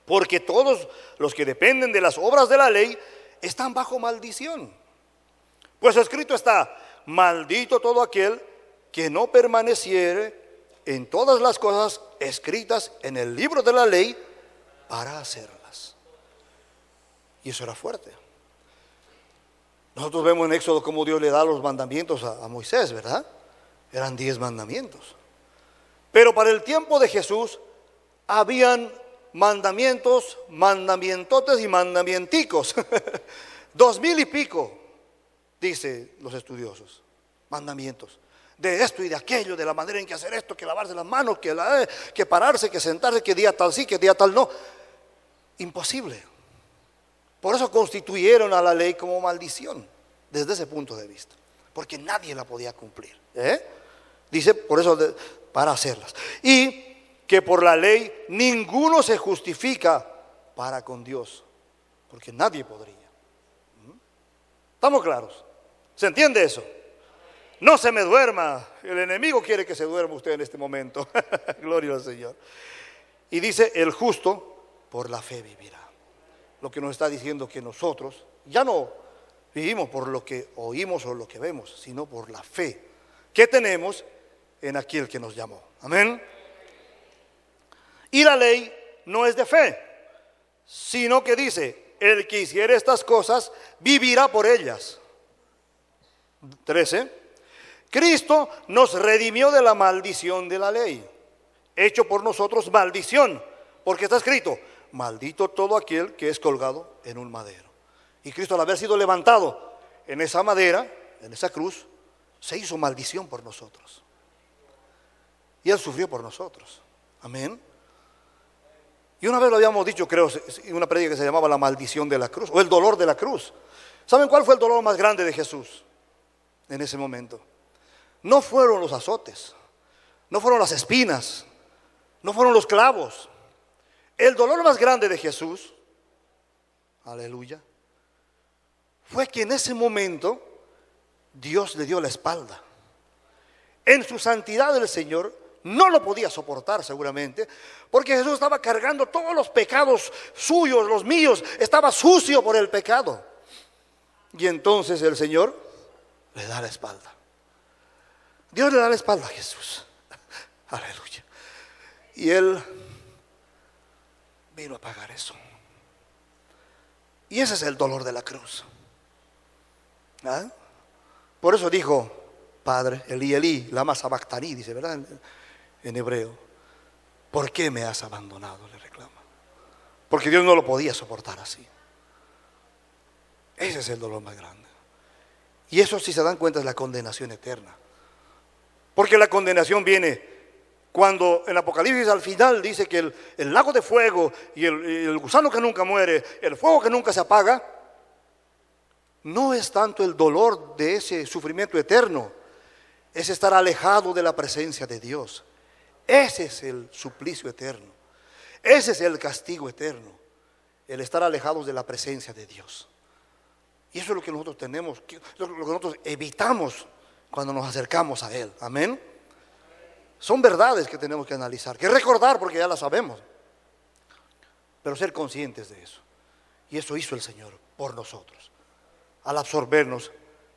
porque todos los que dependen de las obras de la ley están bajo maldición. Pues escrito está, maldito todo aquel que no permaneciere en todas las cosas escritas en el libro de la ley para hacerlas. Y eso era fuerte. Nosotros vemos en Éxodo cómo Dios le da los mandamientos a Moisés, ¿verdad? Eran 10 mandamientos. Pero para el tiempo de Jesús habían mandamientos, mandamientotes y mandamienticos. 2000 y pico, dice los estudiosos, mandamientos. De esto y de aquello, de la manera en que hacer esto, que lavarse las manos, que pararse, que sentarse, que día tal sí, que día tal no. Imposible. Por eso constituyeron a la ley como maldición, desde ese punto de vista. Porque nadie la podía cumplir. Dice, por eso, para hacerlas. Y que por la ley ninguno se justifica para con Dios, porque nadie podría. ¿Estamos claros? ¿Se entiende eso? No se me duerma, el enemigo quiere que se duerma usted en este momento. Gloria al Señor. Y dice, el justo por la fe vivirá. Lo que nos está diciendo que nosotros ya no vivimos por lo que oímos o lo que vemos, sino por la fe que tenemos en aquel que nos llamó. Amén. Y la ley no es de fe, sino que dice, el que hiciere estas cosas vivirá por ellas. 13. Cristo nos redimió de la maldición de la ley, hecho por nosotros maldición, porque está escrito, maldito todo aquel que es colgado en un madero. Y Cristo, al haber sido levantado en esa madera, en esa cruz, se hizo maldición por nosotros. Y Él sufrió por nosotros. Amén. Y una vez lo habíamos dicho, creo, en una prédica que se llamaba la maldición de la cruz, o el dolor de la cruz. ¿Saben cuál fue el dolor más grande de Jesús en ese momento? No fueron los azotes, no fueron las espinas, no fueron los clavos. El dolor más grande de Jesús, aleluya, fue que en ese momento Dios le dio la espalda. En su santidad el Señor no lo podía soportar seguramente, porque Jesús estaba cargando todos los pecados suyos, los míos, estaba sucio por el pecado. Y entonces el Señor le da la espalda. Dios le da la espalda a Jesús. Aleluya. Y Él vino a pagar eso. Y ese es el dolor de la cruz. ¿Ah? Por eso dijo, Padre, Elí, Elí, lama sabactaní, dice, ¿verdad? En hebreo. ¿Por qué me has abandonado?, le reclama. Porque Dios no lo podía soportar así. Ese es el dolor más grande. Y eso, si se dan cuenta, es la condenación eterna. Porque la condenación viene cuando en Apocalipsis al final dice que el lago de fuego y el gusano que nunca muere, el fuego que nunca se apaga, no es tanto el dolor de ese sufrimiento eterno, es estar alejado de la presencia de Dios. Ese es el suplicio eterno, ese es el castigo eterno, el estar alejados de la presencia de Dios. Y eso es lo que nosotros tenemos, lo que nosotros evitamos cuando nos acercamos a Él. Amén. Son verdades que tenemos que analizar, que recordar porque ya las sabemos, pero ser conscientes de eso. Y eso hizo el Señor por nosotros, al absorbernos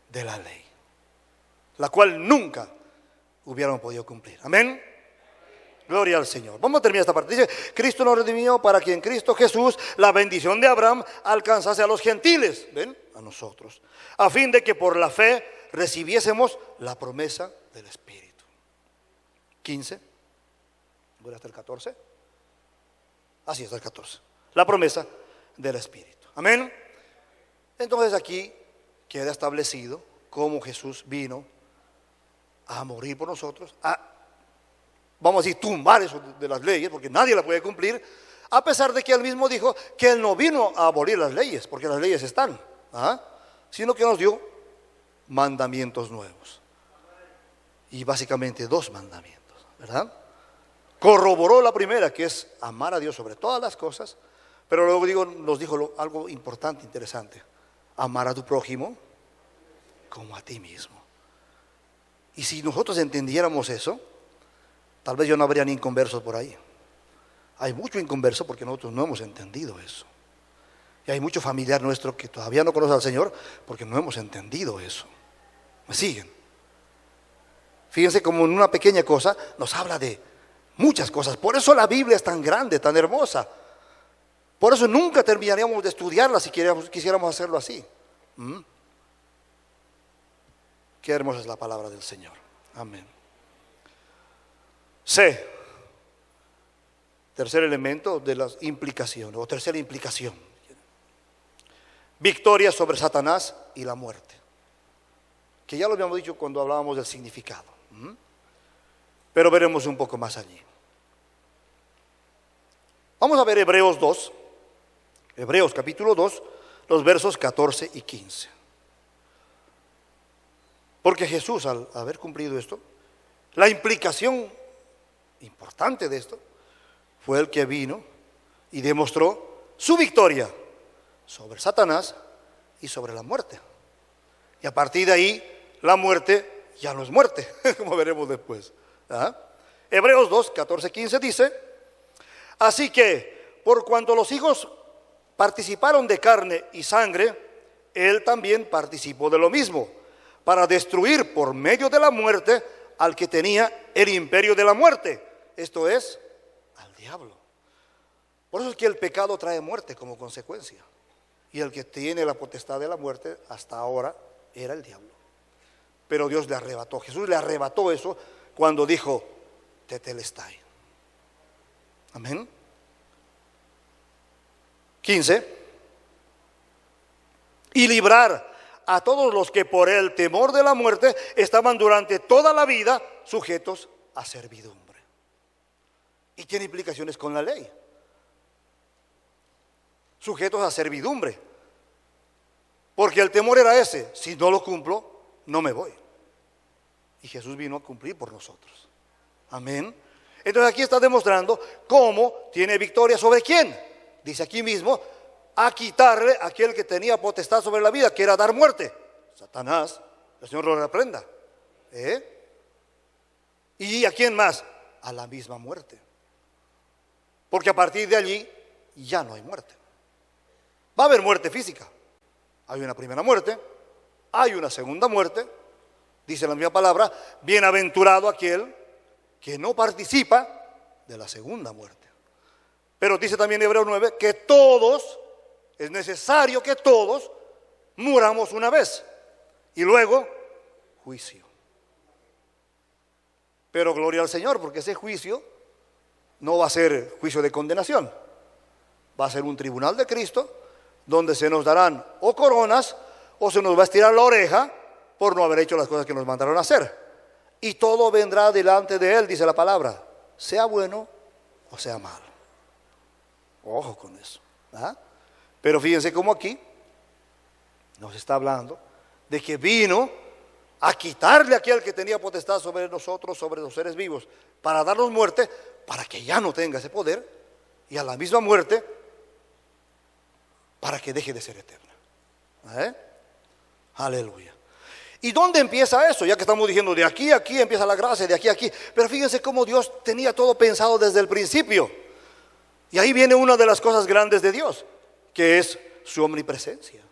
de la ley, la cual nunca hubiéramos podido cumplir. Amén. Gloria al Señor. Vamos a terminar esta parte. Dice, Cristo nos redimió para que en Cristo Jesús la bendición de Abraham alcanzase a los gentiles, ¿ven?, a nosotros, a fin de que por la fe recibiésemos la promesa del Espíritu. 15. ¿Voy hasta el 14? Así está el 14. La promesa del Espíritu. Amén. Entonces aquí queda establecido cómo Jesús vino a morir por nosotros, vamos a decir, tumbar eso de las leyes, porque nadie la puede cumplir, a pesar de que Él mismo dijo que Él no vino a abolir las leyes, porque las leyes están, sino que nos dio mandamientos nuevos. Y básicamente 2 mandamientos, ¿verdad? Corroboró la primera, que es amar a Dios sobre todas las cosas, pero luego nos dijo algo importante, interesante: amar a tu prójimo como a ti mismo. Y si nosotros entendiéramos eso, tal vez yo no habría ni inconversos por ahí. Hay mucho inconverso porque nosotros no hemos entendido eso. Y hay mucho familiar nuestro que todavía no conoce al Señor porque no hemos entendido eso. ¿Me siguen? Fíjense como en una pequeña cosa nos habla de muchas cosas. Por eso la Biblia es tan grande, tan hermosa. Por eso nunca terminaríamos de estudiarla si quisiéramos hacerlo así. Qué hermosa es la palabra del Señor. Amén. C. Tercer elemento de las implicaciones, o tercera implicación: victoria sobre Satanás y la muerte. Que ya lo habíamos dicho cuando hablábamos del significado, pero veremos un poco más allí. Vamos a ver Hebreos 2, Hebreos capítulo 2, los versos 14 y 15. Porque Jesús, al haber cumplido esto, la implicación importante de esto fue el que vino y demostró su victoria sobre Satanás y sobre la muerte. Y a partir de ahí, la muerte ya no es muerte, como veremos después. Hebreos 2, 14, 15 dice: así que, por cuanto los hijos participaron de carne y sangre, Él también participó de lo mismo, para destruir por medio de la muerte al que tenía el imperio de la muerte, esto es, al diablo. Por eso es que el pecado trae muerte como consecuencia. Y el que tiene la potestad de la muerte hasta ahora era el diablo. Pero Dios le arrebató. Jesús le arrebató eso cuando dijo, tetelestai. Amén. 15. Y librar a todos los que por el temor de la muerte estaban durante toda la vida sujetos a servidumbre. Y tiene implicaciones con la ley. Sujetos a servidumbre. Porque el temor era ese: si no lo cumplo, no me voy. Y Jesús vino a cumplir por nosotros. Amén. Entonces aquí está demostrando cómo tiene victoria sobre quién. Dice aquí mismo, a quitarle a aquel que tenía potestad sobre la vida, que era dar muerte. Satanás, el Señor lo reprenda. ¿Y a quién más? A la misma muerte. Porque a partir de allí ya no hay muerte. Va a haber muerte física. Hay una primera muerte, hay una segunda muerte. Dice la misma palabra, bienaventurado aquel que no participa de la segunda muerte. Pero dice también Hebreos 9 que todos, es necesario que todos muramos una vez y luego juicio. Pero gloria al Señor, porque ese juicio no va a ser juicio de condenación, va a ser un tribunal de Cristo donde se nos darán o coronas o se nos va a estirar la oreja por no haber hecho las cosas que nos mandaron a hacer. Y todo vendrá delante de Él, dice la palabra, sea bueno o sea malo. Ojo con eso, ¿verdad? Pero fíjense cómo aquí nos está hablando de que vino a quitarle a aquel que tenía potestad sobre nosotros, sobre los seres vivos, para darnos muerte, para que ya no tenga ese poder, y a la misma muerte, para que deje de ser eterna. Aleluya. ¿Y dónde empieza eso? Ya que estamos diciendo de aquí a aquí empieza la gracia, de aquí a aquí. Pero fíjense cómo Dios tenía todo pensado desde el principio. Y ahí viene una de las cosas grandes de Dios, que es su omnipresencia.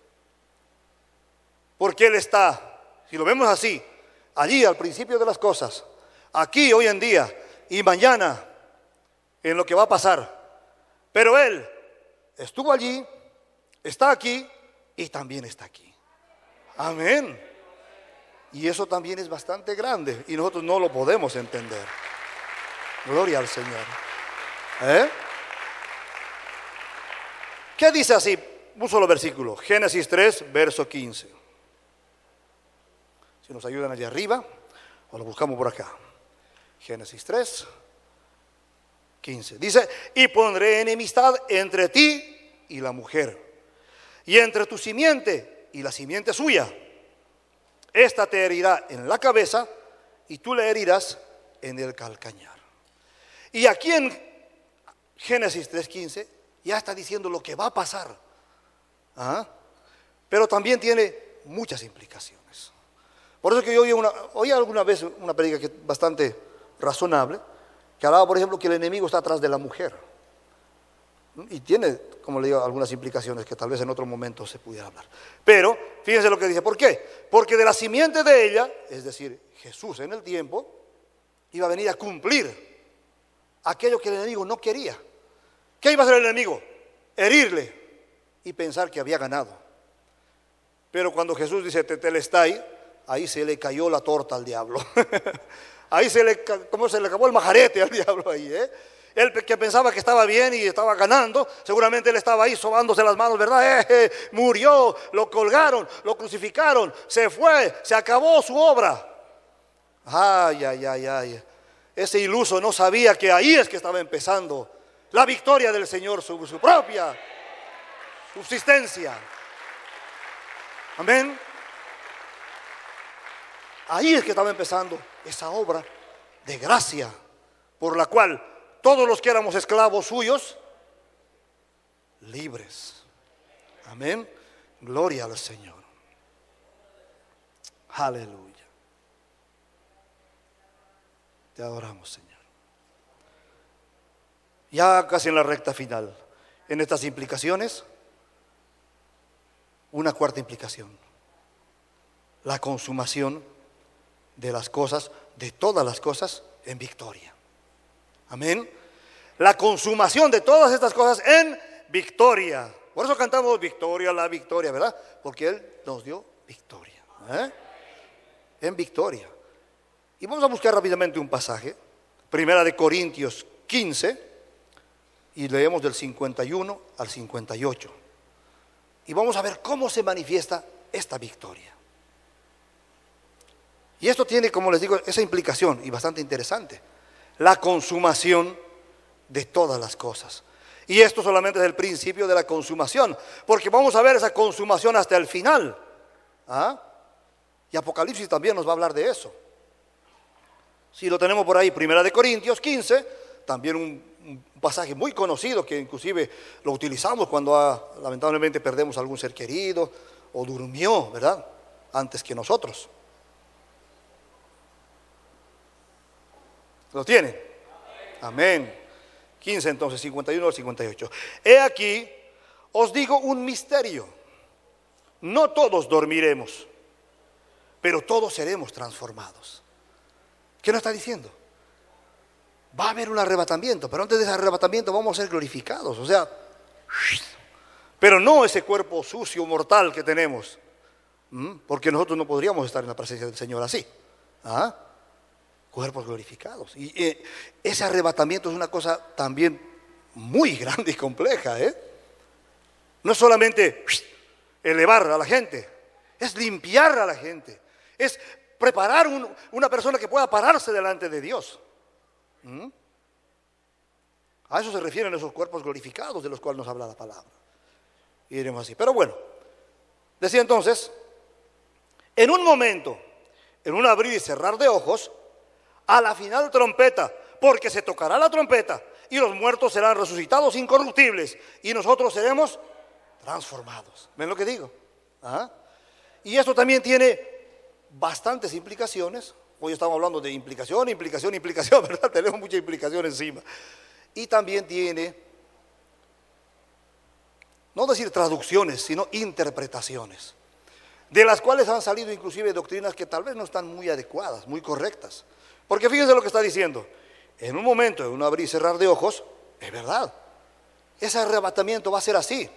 Porque Él está, si lo vemos así, allí al principio de las cosas, aquí hoy en día y mañana en lo que va a pasar. Pero Él estuvo allí, está aquí y también está aquí. Amén. Y eso también es bastante grande y nosotros no lo podemos entender. Gloria al Señor. ¿Qué dice así? Un solo versículo, Génesis 3, verso 15. Si nos ayudan allá arriba, o lo buscamos por acá. Génesis 3, 15. Dice, y pondré enemistad entre ti y la mujer, y entre tu simiente y la simiente suya. Esta te herirá en la cabeza y tú le herirás en el calcañar. Y aquí en Génesis 3:15 ya está diciendo lo que va a pasar. Pero también tiene muchas implicaciones. Por eso que yo oí alguna vez una predica que bastante razonable, que hablaba, por ejemplo, que el enemigo está atrás de la mujer. Y tiene, como le digo, algunas implicaciones que tal vez en otro momento se pudiera hablar. Pero fíjense lo que dice. ¿Por qué? Porque de la simiente de ella, es decir, Jesús en el tiempo, iba a venir a cumplir aquello que el enemigo no quería. ¿Qué iba a hacer el enemigo? Herirle y pensar que había ganado. Pero cuando Jesús dice tetelestai, ahí se le cayó la torta al diablo. Ahí se le acabó el majarete al diablo ahí, Él que pensaba que estaba bien y estaba ganando, seguramente él estaba ahí sobándose las manos, ¿verdad? Murió, lo colgaron, lo crucificaron, se fue, se acabó su obra. Ay, ay, ay, ay. Ese iluso no sabía que ahí es que estaba empezando la victoria del Señor sobre su propia subsistencia. Amén. Ahí es que estaba empezando esa obra de gracia por la cual todos los que éramos esclavos suyos, libres. Amén. Gloria al Señor. Aleluya. Te adoramos, Señor. Ya casi en la recta final, en estas implicaciones, una cuarta implicación: la consumación de las cosas, de todas las cosas, en victoria. Amén. la consumación de todas estas cosas en victoria. Por eso cantamos victoria, la victoria, ¿verdad? Porque Él nos dio victoria. En victoria. Y vamos a buscar rápidamente un pasaje. Primera de Corintios 15. Y leemos del 51 al 58. Y vamos a ver cómo se manifiesta esta victoria. Y esto tiene, como les digo, esa implicación, y bastante interesante. La consumación de todas las cosas. Y esto solamente es el principio de la consumación, porque vamos a ver esa consumación hasta el final. Y Apocalipsis también nos va a hablar de eso. Si lo tenemos por ahí, Primera de Corintios 15, también un pasaje muy conocido que inclusive lo utilizamos cuando lamentablemente perdemos algún ser querido o durmió, ¿verdad? Antes que nosotros. ¿Lo tienen? Amén. 15 entonces, 51 al 58. He aquí, os digo un misterio. No todos dormiremos, pero todos seremos transformados. ¿Qué nos está diciendo? Va a haber un arrebatamiento, pero antes de ese arrebatamiento vamos a ser glorificados. O sea, pero no ese cuerpo sucio, mortal que tenemos, porque nosotros no podríamos estar en la presencia del Señor así. Cuerpos glorificados. Y ese arrebatamiento es una cosa también muy grande y compleja. No es solamente elevar a la gente, es limpiar a la gente, es preparar una persona que pueda pararse delante de Dios. A eso se refieren esos cuerpos glorificados de los cuales nos habla la palabra. Y diremos así. Pero bueno, decía entonces, en un momento, en un abrir y cerrar de ojos, a la final trompeta, porque se tocará la trompeta y los muertos serán resucitados incorruptibles y nosotros seremos transformados. ¿Ven lo que digo? Y esto también tiene bastantes implicaciones. Hoy estamos hablando de implicación, ¿verdad? Tenemos mucha implicación encima. Y también tiene, no decir traducciones, sino interpretaciones, de las cuales han salido inclusive doctrinas que tal vez no están muy adecuadas, muy correctas. Porque fíjense lo que está diciendo. En un momento, en un abrir y cerrar de ojos, es verdad. Ese arrebatamiento va a ser así.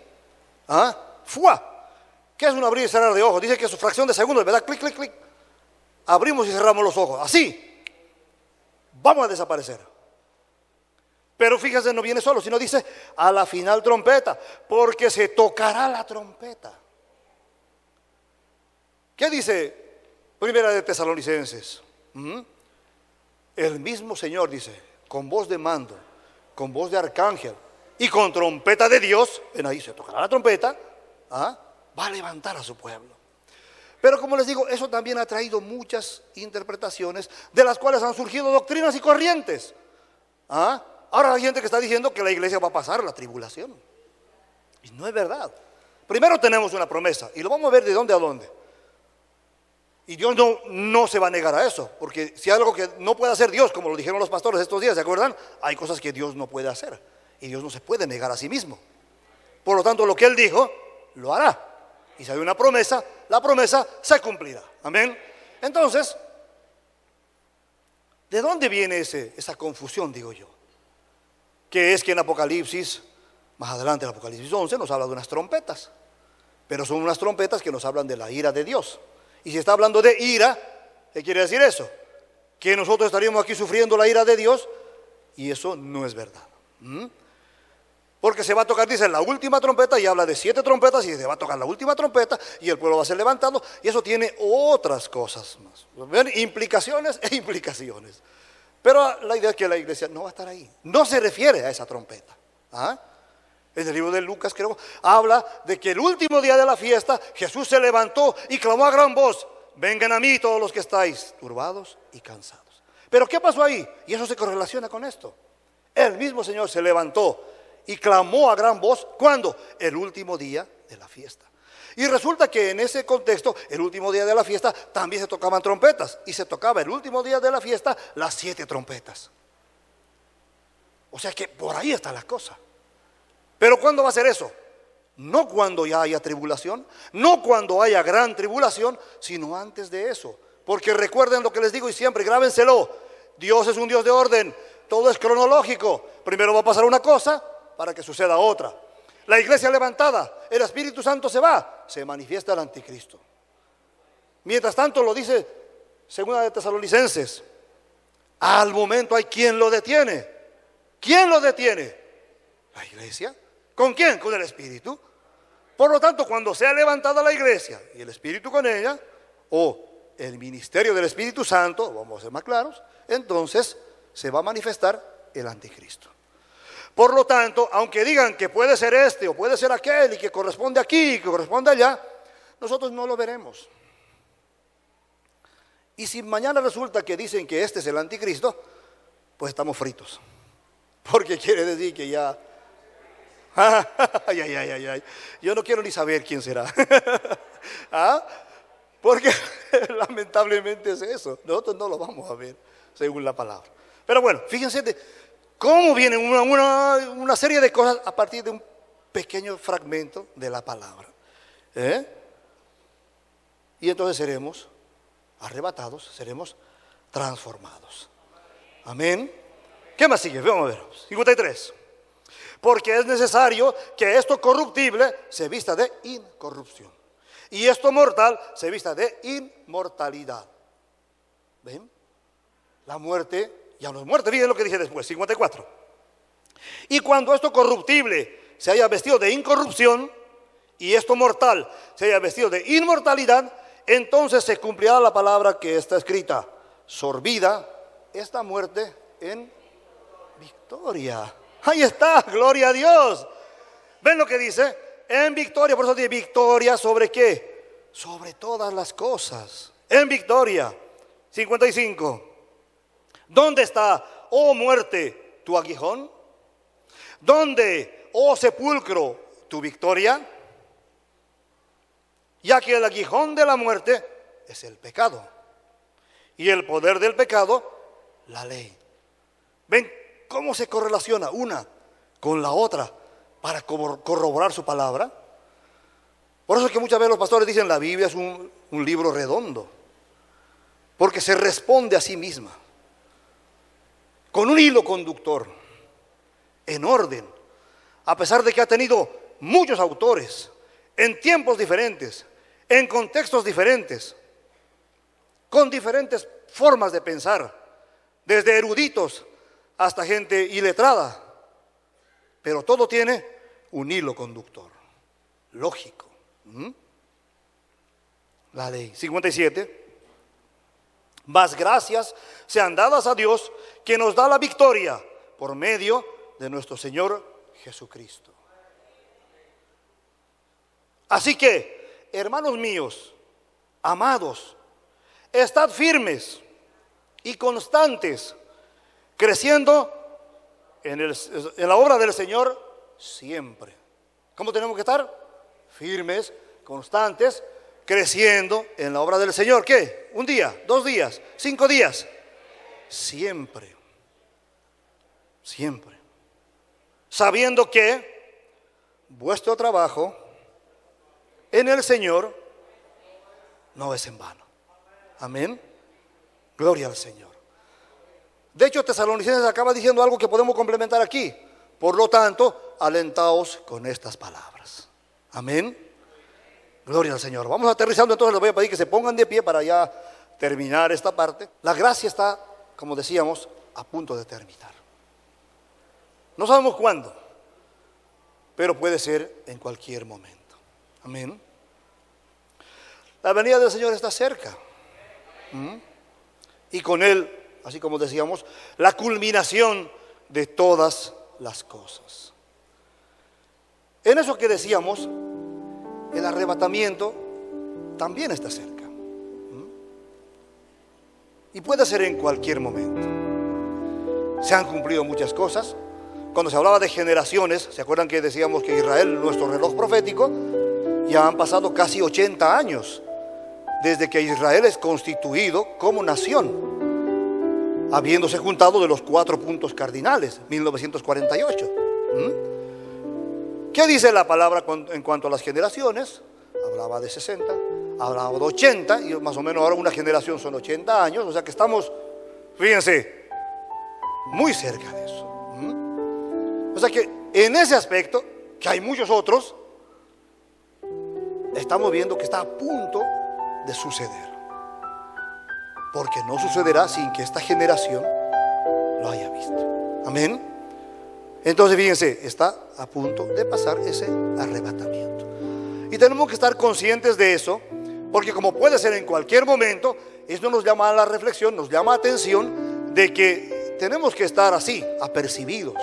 ¡Fua! ¿Qué es un abrir y cerrar de ojos? Dice que es fracción de segundos, ¿verdad? Clic, clic, clic. Abrimos y cerramos los ojos. Así. Vamos a desaparecer. Pero fíjense, no viene solo, sino dice a la final trompeta, porque se tocará la trompeta. ¿Qué dice Primera de Tesalonicenses? El mismo Señor dice, con voz de mando, con voz de arcángel y con trompeta de Dios, ven ahí, se tocará la trompeta, va a levantar a su pueblo. Pero como les digo, eso también ha traído muchas interpretaciones de las cuales han surgido doctrinas y corrientes. Ahora hay gente que está diciendo que la iglesia va a pasar la tribulación. Y no es verdad. Primero tenemos una promesa y lo vamos a ver de dónde a dónde. Y Dios no se va a negar a eso, porque si hay algo que no puede hacer Dios, como lo dijeron los pastores estos días, ¿se acuerdan? Hay cosas que Dios no puede hacer y Dios no se puede negar a sí mismo. Por lo tanto, lo que Él dijo, lo hará. Y si hay una promesa, la promesa se cumplirá. Amén. Entonces, ¿de dónde viene esa confusión, digo yo? Que es que en Apocalipsis, más adelante en Apocalipsis 11, nos habla de unas trompetas, pero son unas trompetas que nos hablan de la ira de Dios. Y si está hablando de ira, ¿qué quiere decir eso? Que nosotros estaríamos aquí sufriendo la ira de Dios, y eso no es verdad. Porque se va a tocar, dice, la última trompeta, y habla de 7 trompetas, y se va a tocar la última trompeta, y el pueblo va a ser levantado, y eso tiene otras cosas más. ¿Ven? Implicaciones e implicaciones. Pero la idea es que la iglesia no va a estar ahí. No se refiere a esa trompeta. En el libro de Lucas, creo, habla de que el último día de la fiesta, Jesús se levantó y clamó a gran voz, vengan a mí todos los que estáis turbados y cansados. Pero ¿qué pasó ahí? Y eso se correlaciona con esto. El mismo Señor se levantó y clamó a gran voz, ¿cuándo? El último día de la fiesta. Y resulta que en ese contexto, el último día de la fiesta, también se tocaban trompetas. Y se tocaba el último día de la fiesta las 7 trompetas. O sea que por ahí está la cosa. Pero ¿cuándo va a ser eso? No cuando ya haya tribulación, no cuando haya gran tribulación, sino antes de eso. Porque recuerden lo que les digo y siempre, grábenselo. Dios es un Dios de orden, todo es cronológico. Primero va a pasar una cosa para que suceda otra. La iglesia levantada, el Espíritu Santo se va, se manifiesta el anticristo. Mientras tanto, lo dice Segunda de Tesalonicenses, al momento hay quien lo detiene. ¿Quién lo detiene? La iglesia. ¿Con quién? Con el Espíritu. Por lo tanto, cuando sea levantada la iglesia y el Espíritu con ella, o el ministerio del Espíritu Santo, vamos a ser más claros, entonces se va a manifestar el anticristo. Por lo tanto, aunque digan que puede ser este o puede ser aquel y que corresponde aquí y que corresponde allá, nosotros no lo veremos. Y si mañana resulta que dicen que este es el anticristo, pues estamos fritos. Porque quiere decir que ya... Ay. Yo no quiero ni saber quién será. ¿Ah? Porque lamentablemente es eso. Nosotros no lo vamos a ver, según la palabra. Pero bueno, fíjense cómo viene una serie de cosas a partir de un pequeño fragmento de la palabra. Y entonces seremos arrebatados, seremos transformados. Amén. ¿Qué más sigue? Vamos a ver. 53. Porque es necesario que esto corruptible se vista de incorrupción y esto mortal se vista de inmortalidad. ¿Ven? La muerte ya no es muerte. Miren lo que dije después, 54. Y cuando esto corruptible se haya vestido de incorrupción y esto mortal se haya vestido de inmortalidad, entonces se cumplirá la palabra que está escrita: sorbida esta muerte en victoria. Ahí está, gloria a Dios. ¿Ven lo que dice? En victoria, por eso dice victoria sobre qué? Sobre todas las cosas. En victoria. 55. ¿Dónde está, oh muerte, tu aguijón? ¿Dónde, oh sepulcro, tu victoria? Ya que el aguijón de la muerte es el pecado y el poder del pecado, la ley. ¿Ven cómo se correlaciona una con la otra para corroborar su palabra? Por eso es que muchas veces los pastores dicen la Biblia es un libro redondo, porque se responde a sí misma, con un hilo conductor, en orden, a pesar de que ha tenido muchos autores, en tiempos diferentes, en contextos diferentes, con diferentes formas de pensar, desde eruditos hasta gente iletrada, pero todo tiene un hilo conductor, lógico. La ley. 57. Más gracias sean dadas a Dios, que nos da la victoria por medio de nuestro Señor Jesucristo. Así que, hermanos míos, amados, estad firmes y constantes, creciendo en la obra del Señor siempre. ¿Cómo tenemos que estar? Firmes, constantes, creciendo en la obra del Señor. ¿Qué? ¿Un día? ¿2 días? ¿5 días? Siempre. Siempre. Sabiendo que vuestro trabajo en el Señor no es en vano. Amén. Gloria al Señor. De hecho, Tesalonicenses acaba diciendo algo que podemos complementar aquí. Por lo tanto, alentaos con estas palabras. Amén. Gloria al Señor. Vamos aterrizando, entonces les voy a pedir que se pongan de pie para ya terminar esta parte. La gracia está, como decíamos, a punto de terminar. No sabemos cuándo, pero puede ser en cualquier momento. Amén. La venida del Señor está cerca. Y con Él, así como decíamos, la culminación de todas las cosas. En eso que decíamos, el arrebatamiento también está cerca. Y puede ser en cualquier momento. Se han cumplido muchas cosas. Cuando se hablaba de generaciones, ¿se acuerdan que decíamos que Israel, nuestro reloj profético, ya han pasado casi 80 años desde que Israel es constituido como nación, habiéndose juntado de los 4 puntos cardinales, 1948. ¿Qué dice la palabra en cuanto a las generaciones? Hablaba de 60, hablaba de 80, y más o menos ahora una generación son 80 años, o sea que estamos, fíjense, muy cerca de eso. O sea que en ese aspecto, que hay muchos otros, estamos viendo que está a punto de suceder. Porque no sucederá sin que esta generación lo haya visto. Amén. Entonces fíjense, está a punto de pasar ese arrebatamiento. Y tenemos que estar conscientes de eso, porque como puede ser en cualquier momento, esto nos llama a la reflexión, nos llama a atención de que tenemos que estar así, apercibidos,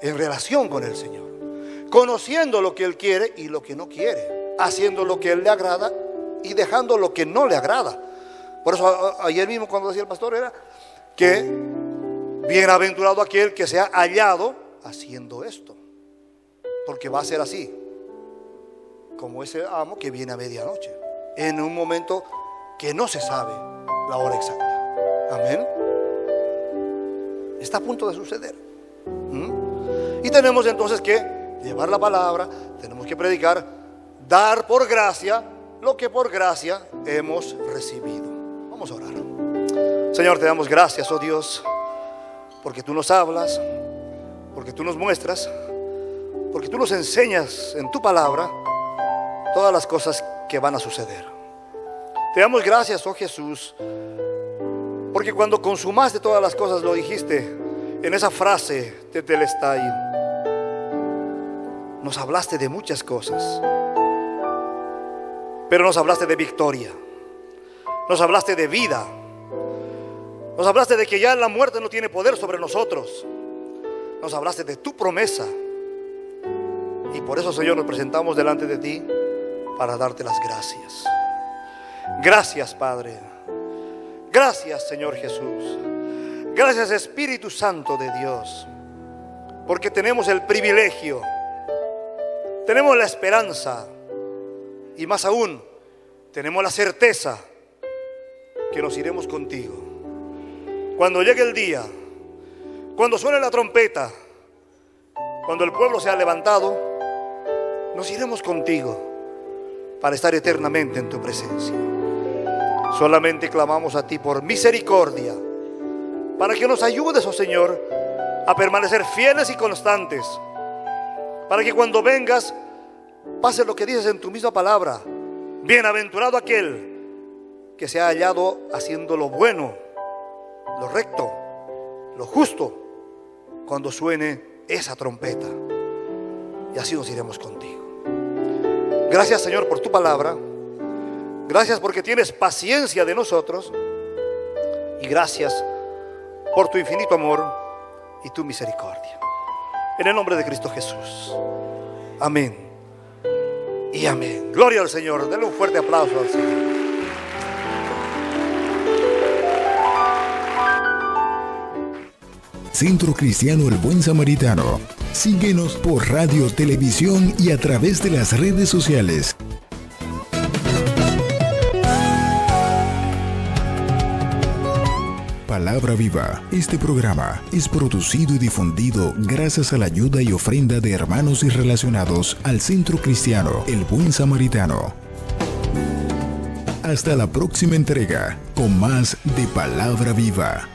en relación con el Señor, conociendo lo que Él quiere y lo que no quiere, haciendo lo que Él le agrada y dejando lo que no le agrada. Por eso ayer mismo cuando decía el pastor era que bienaventurado aquel que sea hallado haciendo esto, porque va a ser así, como ese amo que viene a medianoche, en un momento que no se sabe la hora exacta. Amén. Está a punto de suceder. Y tenemos entonces que llevar la palabra, tenemos que predicar, dar por gracia lo que por gracia hemos recibido. Vamos a orar. Señor, te damos gracias, oh Dios, porque tú nos hablas, porque tú nos muestras, porque tú nos enseñas en tu palabra todas las cosas que van a suceder. Te damos gracias, oh Jesús, porque cuando consumaste todas las cosas lo dijiste en esa frase tetelestai. Nos hablaste de muchas cosas, pero nos hablaste de victoria, nos hablaste de vida, nos hablaste de que ya la muerte no tiene poder sobre nosotros, nos hablaste de tu promesa. Y por eso, Señor, nos presentamos delante de ti para darte las gracias. Gracias, Padre. Gracias, Señor Jesús. Gracias, Espíritu Santo de Dios, porque tenemos el privilegio, tenemos la esperanza y más aún tenemos la certeza que nos iremos contigo. Cuando llegue el día, cuando suene la trompeta, cuando el pueblo sea levantado, nos iremos contigo para estar eternamente en tu presencia. Solamente clamamos a ti por misericordia, para que nos ayudes, oh Señor, a permanecer fieles y constantes, para que cuando vengas pase lo que dices en tu misma palabra: bienaventurado aquel que se ha hallado haciendo lo bueno, lo recto, lo justo, cuando suene esa trompeta. Y así nos iremos contigo. Gracias, Señor, por tu palabra. Gracias porque tienes paciencia de nosotros. Y gracias por tu infinito amor y tu misericordia. En el nombre de Cristo Jesús. Amén y amén. Gloria al Señor. Denle un fuerte aplauso al Señor. Centro Cristiano El Buen Samaritano. Síguenos por radio, televisión y a través de las redes sociales. Palabra Viva. Este programa es producido y difundido gracias a la ayuda y ofrenda de hermanos y relacionados al Centro Cristiano El Buen Samaritano. Hasta la próxima entrega con más de Palabra Viva.